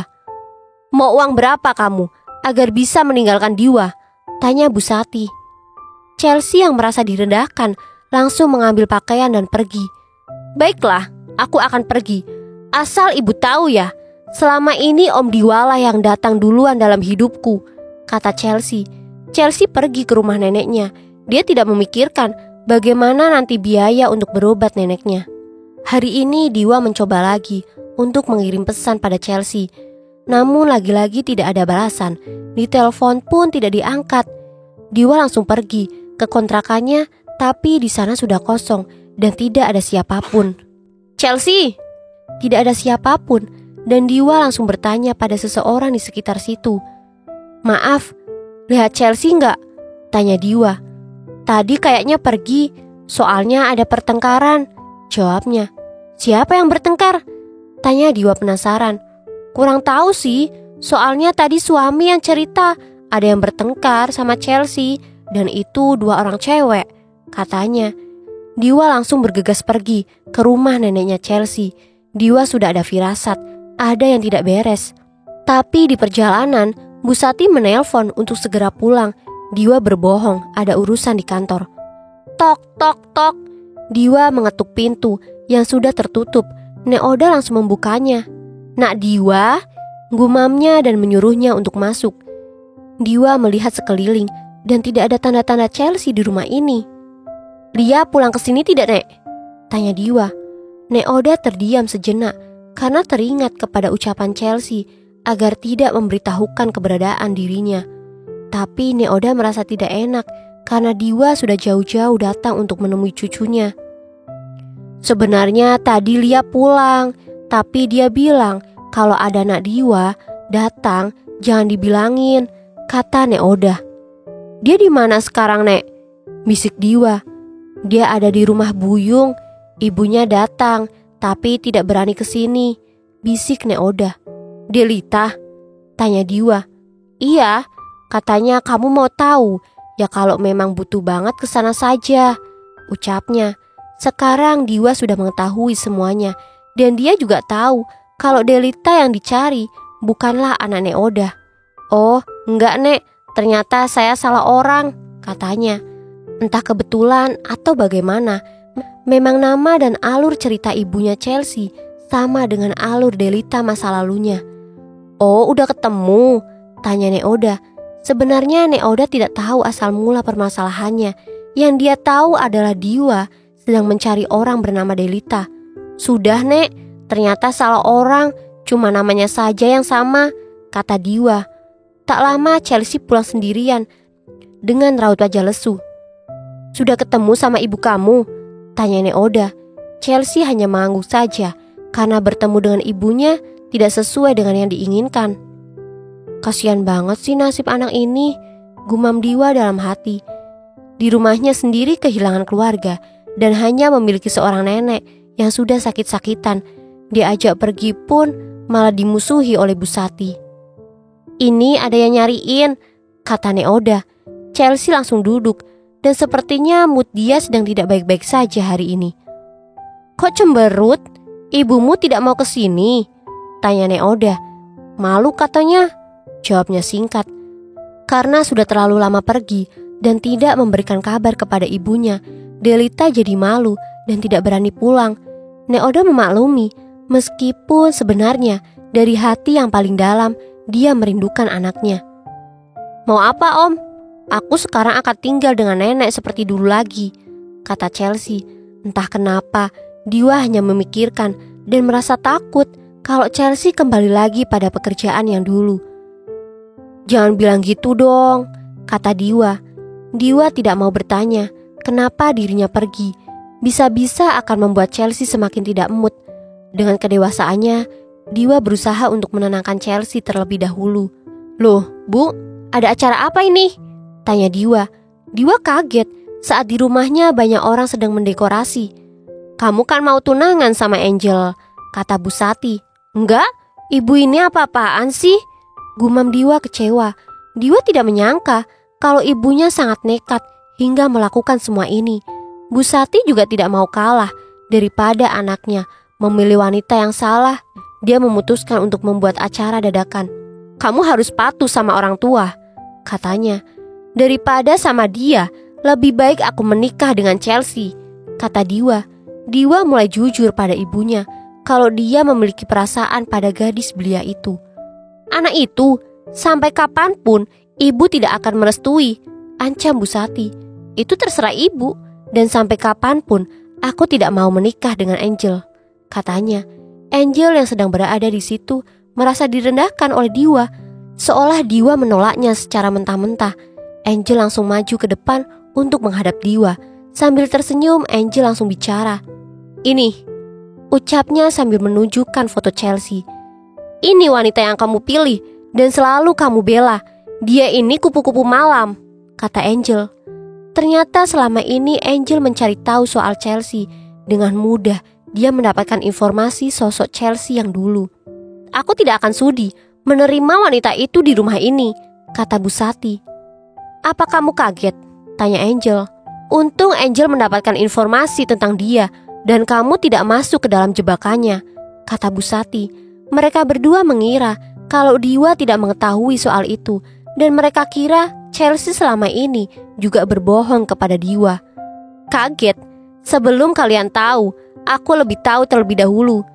Mau uang berapa kamu agar bisa meninggalkan Diwa? Tanya Busati. Chelsea yang merasa direndahkan langsung mengambil pakaian dan pergi. Baiklah, aku akan pergi. Asal ibu tahu ya, selama ini Om Diwalah yang datang duluan dalam hidupku, kata Chelsea. Chelsea pergi ke rumah neneknya. Dia tidak memikirkan bagaimana nanti biaya untuk berobat neneknya. Hari ini Diwa mencoba lagi untuk mengirim pesan pada Chelsea. Namun lagi-lagi tidak ada balasan. Di telepon pun tidak diangkat. Diwa langsung pergi ke kontrakannya, tapi di sana sudah kosong dan tidak ada siapapun. Chelsea! Tidak ada siapapun dan Diwa langsung bertanya pada seseorang di sekitar situ. Maaf, lihat Chelsea nggak? Tanya Diwa. Tadi kayaknya pergi, soalnya ada pertengkaran, jawabnya. Siapa yang bertengkar? Tanya Diwa penasaran. Kurang tahu sih, soalnya tadi suami yang cerita ada yang bertengkar sama Chelsea dan itu 2 orang cewek, katanya. Diwa langsung bergegas pergi ke rumah neneknya Chelsea. Diwa sudah ada firasat ada yang tidak beres. Tapi di perjalanan, Busati menelpon untuk segera pulang. Diwa berbohong ada urusan di kantor. Tok, tok, tok. Diwa mengetuk pintu yang sudah tertutup. Nek Oda langsung membukanya. Nak Diwa, gumamnya dan menyuruhnya untuk masuk. Diwa melihat sekeliling dan tidak ada tanda-tanda Chelsea di rumah ini. Lia pulang ke sini tidak, Nek? Tanya Diwa. Nek Oda terdiam sejenak karena teringat kepada ucapan Chelsea agar tidak memberitahukan keberadaan dirinya. Tapi Nek Oda merasa tidak enak karena Diwa sudah jauh-jauh datang untuk menemui cucunya. Sebenarnya tadi Lia pulang, tapi dia bilang kalau ada Nak Diwa datang jangan dibilangin, kata Nek Oda. Dia di mana sekarang, Nek? Bisik Diwa. Dia ada di rumah Buyung. Ibunya datang, tapi tidak berani ke sini, bisik Nek Oda. Delita? Tanya Diwa. Iya, katanya kamu mau tahu. Ya kalau memang butuh banget ke sana saja, ucapnya. Sekarang Diwa sudah mengetahui semuanya dan dia juga tahu kalau Delita yang dicari bukanlah anak Nek Oda. Oh, enggak, Nek. Ternyata saya salah orang, katanya. Entah kebetulan atau bagaimana, memang nama dan alur cerita ibunya Chelsea sama dengan alur Delita masa lalunya. Oh, udah ketemu? Tanya Nek Oda. Sebenarnya Nek Oda tidak tahu asal mula permasalahannya. Yang dia tahu adalah Diwa sedang mencari orang bernama Delita. Sudah, Nek, ternyata salah orang, cuma namanya saja yang sama, kata Diwa. Tak lama Chelsea pulang sendirian dengan raut wajah lesu. Sudah ketemu sama ibu kamu? Tanya Nek Oda. Chelsea hanya mengangguk saja karena bertemu dengan ibunya tidak sesuai dengan yang diinginkan. Kasihan banget sih nasib anak ini, gumam Diwa dalam hati. Di rumahnya sendiri kehilangan keluarga dan hanya memiliki seorang nenek yang sudah sakit-sakitan. Diajak pergi pun malah dimusuhi oleh Busati. Ini ada yang nyariin, kata Nek Oda. Chelsea langsung duduk dan sepertinya mood dia sedang tidak baik-baik saja hari ini. Kok cemberut? Ibumu tidak mau ke sini? Tanya Nek Oda. Malu katanya, jawabnya singkat. Karena sudah terlalu lama pergi dan tidak memberikan kabar kepada ibunya, Delita jadi malu dan tidak berani pulang. Nek Oda memaklumi, meskipun sebenarnya dari hati yang paling dalam dia merindukan anaknya. Mau apa, Om? Aku sekarang akan tinggal dengan nenek seperti dulu lagi, kata Chelsea. Entah kenapa, Diwa hanya memikirkan dan merasa takut kalau Chelsea kembali lagi pada pekerjaan yang dulu. Jangan bilang gitu dong, kata Diwa. Diwa tidak mau bertanya kenapa dirinya pergi. Bisa-bisa akan membuat Chelsea semakin tidak mood. Dengan kedewasaannya, Diwa berusaha untuk menenangkan Chelsea terlebih dahulu. Loh, Bu, ada acara apa ini? Tanya Diwa. Diwa kaget saat di rumahnya banyak orang sedang mendekorasi. Kamu kan mau tunangan sama Angel, kata Busati. Enggak, ibu ini apa-apaan sih? Gumam Diwa kecewa. Diwa tidak menyangka kalau ibunya sangat nekat hingga melakukan semua ini. Busati juga tidak mau kalah. Daripada anaknya memilih wanita yang salah, dia memutuskan untuk membuat acara dadakan. Kamu harus patuh sama orang tua, katanya. Daripada sama dia, lebih baik aku menikah dengan Chelsea, kata Diwa. Diwa mulai jujur pada ibunya kalau dia memiliki perasaan pada gadis belia itu. Anak itu, sampai kapanpun ibu tidak akan merestui, ancam Busati. Itu terserah ibu, dan sampai kapanpun aku tidak mau menikah dengan Angel, katanya. Angel yang sedang berada di situ merasa direndahkan oleh Diwa, seolah Diwa menolaknya secara mentah-mentah. Angel langsung maju ke depan untuk menghadap Diwa. Sambil tersenyum, Angel langsung bicara. Ini, ucapnya sambil menunjukkan foto Chelsea. Ini wanita yang kamu pilih dan selalu kamu bela. Dia ini kupu-kupu malam, kata Angel. Ternyata selama ini Angel mencari tahu soal Chelsea. Dengan mudah dia mendapatkan informasi sosok Chelsea yang dulu. Aku tidak akan sudi menerima wanita itu di rumah ini, kata Busati. Apa kamu kaget? Tanya Angel. Untung Angel mendapatkan informasi tentang dia dan kamu tidak masuk ke dalam jebakannya, kata Busati. Mereka berdua mengira kalau Diwa tidak mengetahui soal itu, dan mereka kira Chelsea selama ini juga berbohong kepada Diwa. Kaget, sebelum kalian tahu, aku lebih tahu terlebih dahulu,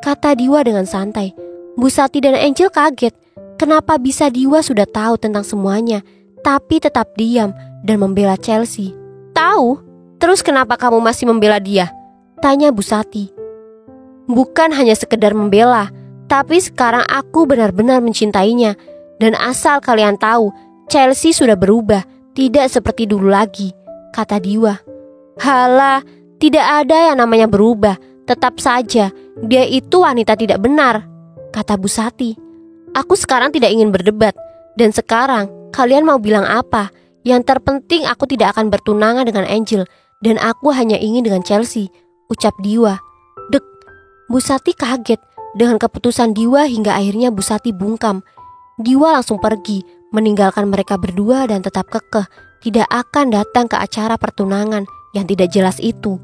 kata Diwa dengan santai. Busati dan Angel kaget, kenapa bisa Diwa sudah tahu tentang semuanya, tapi tetap diam dan membela Chelsea. Tahu? Terus kenapa kamu masih membela dia? Tanya Busati. Bukan hanya sekedar membela, tapi sekarang aku benar-benar mencintainya. Dan asal kalian tahu, Chelsea sudah berubah, tidak seperti dulu lagi, kata Diwa. Halah, tidak ada yang namanya berubah, tetap saja dia itu wanita tidak benar, kata Busati. Aku sekarang tidak ingin berdebat, dan sekarang kalian mau bilang apa? Yang terpenting aku tidak akan bertunangan dengan Angel, dan aku hanya ingin dengan Chelsea, ucap Diwa. Dek, Busati kaget dengan keputusan Diwa hingga akhirnya Busati bungkam. Diwa langsung pergi, meninggalkan mereka berdua dan tetap kekeh tidak akan datang ke acara pertunangan yang tidak jelas itu.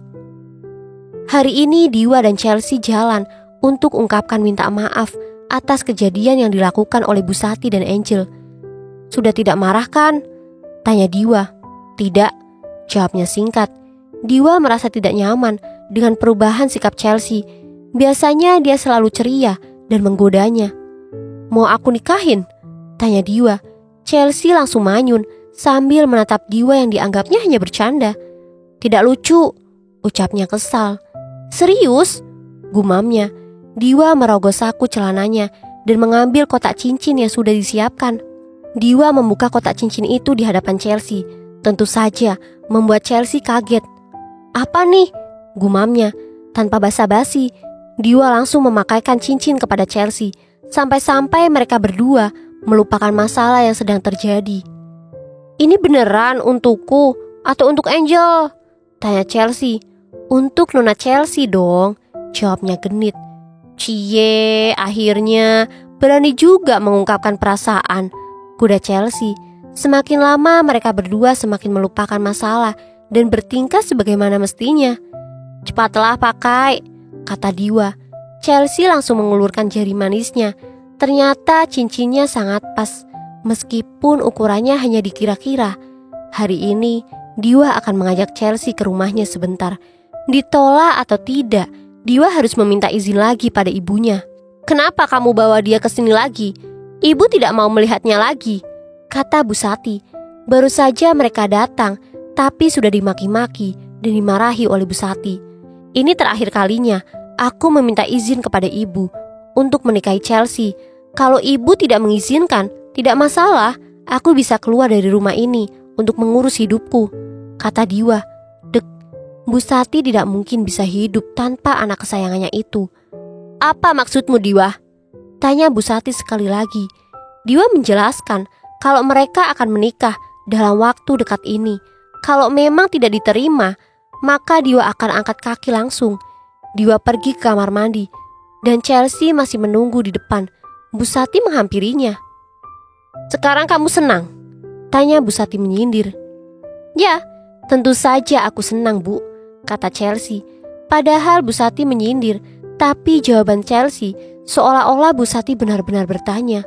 Hari ini Diwa dan Chelsea jalan untuk ungkapkan minta maaf atas kejadian yang dilakukan oleh Busati dan Angel. Sudah tidak marah kan? Tanya Diwa. Tidak, jawabnya singkat. Diwa merasa tidak nyaman dengan perubahan sikap Chelsea. Biasanya dia selalu ceria dan menggodanya. Mau aku nikahin? Tanya Diwa. Chelsea langsung manyun sambil menatap Diwa yang dianggapnya hanya bercanda. Tidak lucu, ucapnya kesal. Serius? Gumamnya. Diwa merogoh saku celananya dan mengambil kotak cincin yang sudah disiapkan. Diwa membuka kotak cincin itu di hadapan Chelsea. Tentu saja membuat Chelsea kaget. Apa nih? Gumamnya. Tanpa basa-basi, Diwa langsung memakaikan cincin kepada Chelsea, sampai-sampai mereka berdua melupakan masalah yang sedang terjadi. Ini beneran untukku atau untuk Angel? Tanya Chelsea. Untuk Nona Chelsea dong, jawabnya genit. Cie, akhirnya berani juga mengungkapkan perasaan, kuda Chelsea. Semakin lama mereka berdua semakin melupakan masalah dan bertingkah sebagaimana mestinya. Cepatlah pakai, kata Diwa. Chelsea langsung mengulurkan jari manisnya. Ternyata cincinnya sangat pas, meskipun ukurannya hanya dikira-kira. Hari ini Diwa akan mengajak Chelsea ke rumahnya sebentar. Ditolak atau tidak, Diwa harus meminta izin lagi pada ibunya. Kenapa kamu bawa dia ke sini lagi? Ibu tidak mau melihatnya lagi, kata Busati. Baru saja mereka datang, tapi sudah dimaki-maki dan dimarahi oleh Busati. Ini terakhir kalinya aku meminta izin kepada ibu untuk menikahi Chelsea. Kalau ibu tidak mengizinkan, tidak masalah, aku bisa keluar dari rumah ini untuk mengurus hidupku, kata Diwa. Dek, Busati tidak mungkin bisa hidup tanpa anak kesayangannya itu. Apa maksudmu, Diwa? Tanya Busati sekali lagi. Diwa menjelaskan kalau mereka akan menikah dalam waktu dekat ini. Kalau memang tidak diterima, maka Diwa akan angkat kaki langsung. Diwa pergi ke kamar mandi, dan Chelsea masih menunggu di depan. Busati menghampirinya. Sekarang kamu senang? Tanya Busati menyindir. Ya, tentu saja aku senang, Bu, kata Chelsea. Padahal Busati menyindir, tapi jawaban Chelsea seolah-olah Busati benar-benar bertanya.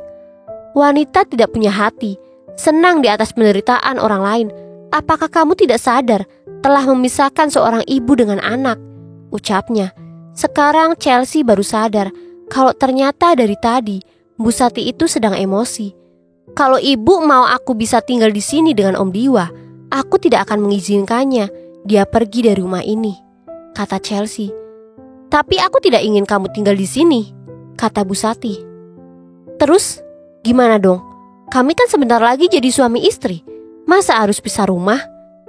Wanita tidak punya hati, senang di atas penderitaan orang lain. Apakah kamu tidak sadar telah memisahkan seorang ibu dengan anak? Ucapnya. Sekarang Chelsea baru sadar kalau ternyata dari tadi Busati itu sedang emosi. Kalau ibu mau aku bisa tinggal di sini dengan Om Diwa, aku tidak akan mengizinkannya dia pergi dari rumah ini, kata Chelsea. Tapi aku tidak ingin kamu tinggal di sini, kata Busati. Terus gimana dong? Kami kan sebentar lagi jadi suami istri. Masa harus pisah rumah?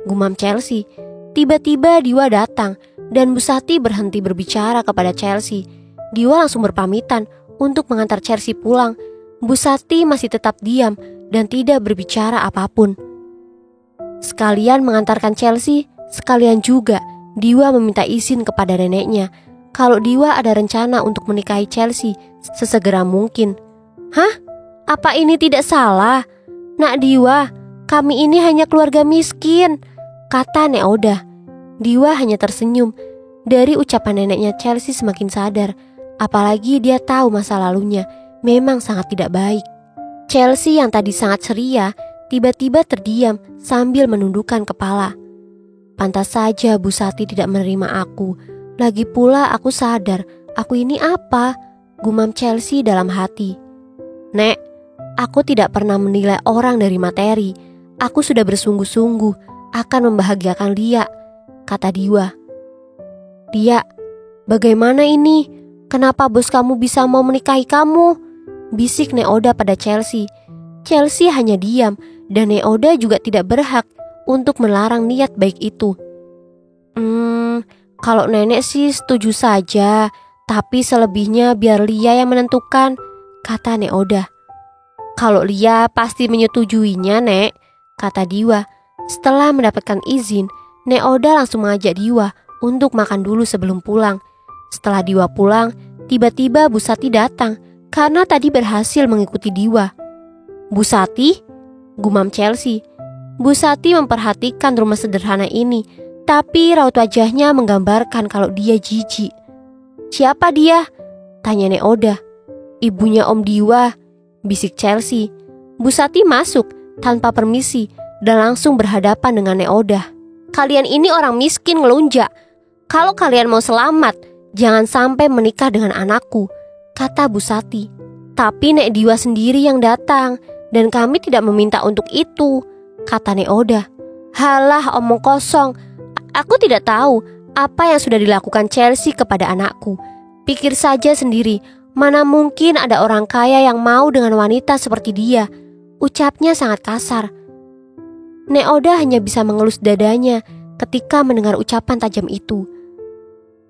Gumam Chelsea. Tiba-tiba Diwa datang dan Busati berhenti berbicara kepada Chelsea. Diwa langsung berpamitan untuk mengantar Chelsea pulang. Busati masih tetap diam dan tidak berbicara apapun. Sekalian mengantarkan Chelsea, sekalian juga Diwa meminta izin kepada neneknya kalau Diwa ada rencana untuk menikahi Chelsea sesegera mungkin. Hah? Apa ini tidak salah? Nak Diwa, kami ini hanya keluarga miskin, kata Nek Oda. Diwa hanya tersenyum. Dari ucapan neneknya Chelsea semakin sadar Apalagi dia tahu masa lalunya memang sangat tidak baik. Chelsea yang tadi sangat ceria tiba-tiba terdiam sambil menundukkan kepala. Pantas saja Bu Sati tidak menerima aku. Lagi pula aku sadar, aku ini apa? Gumam Chelsea dalam hati. Nek, aku tidak pernah menilai orang dari materi. Aku sudah bersungguh-sungguh akan membahagiakan Lia, kata Diwa. Lia, bagaimana ini? Kenapa bos kamu bisa mau menikahi kamu? Bisik Neoda pada Chelsea. Chelsea hanya diam dan Neoda juga tidak berhak untuk melarang niat baik itu. Kalau nenek sih setuju saja, tapi selebihnya biar Lia yang menentukan, kata Neoda. Kalau Lia pasti menyetujuinya, Nek, kata Diwa. Setelah mendapatkan izin, Neoda langsung mengajak Diwa untuk makan dulu sebelum pulang. Setelah Diwa pulang, tiba-tiba Bu Sati datang karena tadi berhasil mengikuti Diwa. Bu Sati? Gumam Chelsea. Bu Sati memperhatikan rumah sederhana ini, tapi raut wajahnya menggambarkan kalau dia jijik. Siapa dia? Tanya Neoda. Ibunya Om Diwa, bisik Chelsea. Bu Sati masuk tanpa permisi dan langsung berhadapan dengan Neoda. Kalian ini orang miskin ngelunjak. Kalau kalian mau selamat, jangan sampai menikah dengan anakku, kata Bu Sati. Tapi Nek Diwa sendiri yang datang dan kami tidak meminta untuk itu, kata Neoda. Halah, omong kosong. Aku tidak tahu apa yang sudah dilakukan Chelsea kepada anakku. Pikir saja sendiri, mana mungkin ada orang kaya yang mau dengan wanita seperti dia. Ucapnya sangat kasar. Neoda hanya bisa mengelus dadanya ketika mendengar ucapan tajam itu.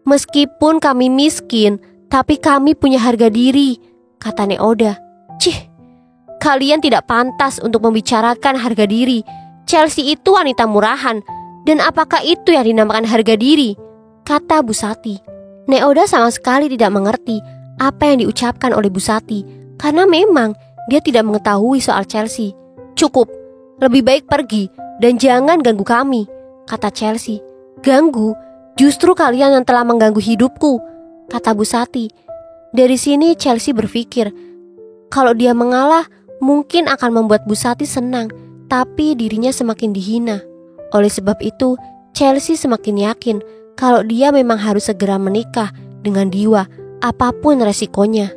Meskipun kami miskin, tapi kami punya harga diri, kata Neoda. Cih, kalian tidak pantas untuk membicarakan harga diri. Chelsea itu wanita murahan. Dan apakah itu yang dinamakan harga diri? Kata Bu Sati. Neoda sama sekali tidak mengerti apa yang diucapkan oleh Bu Sati, karena memang dia tidak mengetahui soal Chelsea. Cukup, lebih baik pergi dan jangan ganggu kami, kata Chelsea. Ganggu? Justru kalian yang telah mengganggu hidupku, kata Bu Sati. Dari sini Chelsea berpikir, kalau dia mengalah mungkin akan membuat Bu Sati senang, tapi dirinya semakin dihina. Oleh sebab itu, Chelsea semakin yakin kalau dia memang harus segera menikah dengan Diwa, apapun resikonya.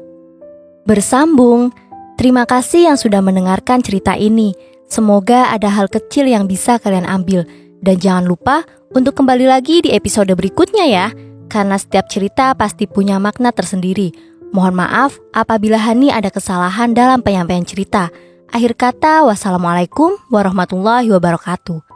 Bersambung, terima kasih yang sudah mendengarkan cerita ini. Semoga ada hal kecil yang bisa kalian ambil. Dan jangan lupa untuk kembali lagi di episode berikutnya ya, karena setiap cerita pasti punya makna tersendiri. Mohon maaf apabila Hani ada kesalahan dalam penyampaian cerita. Akhir kata, wassalamualaikum warahmatullahi wabarakatuh.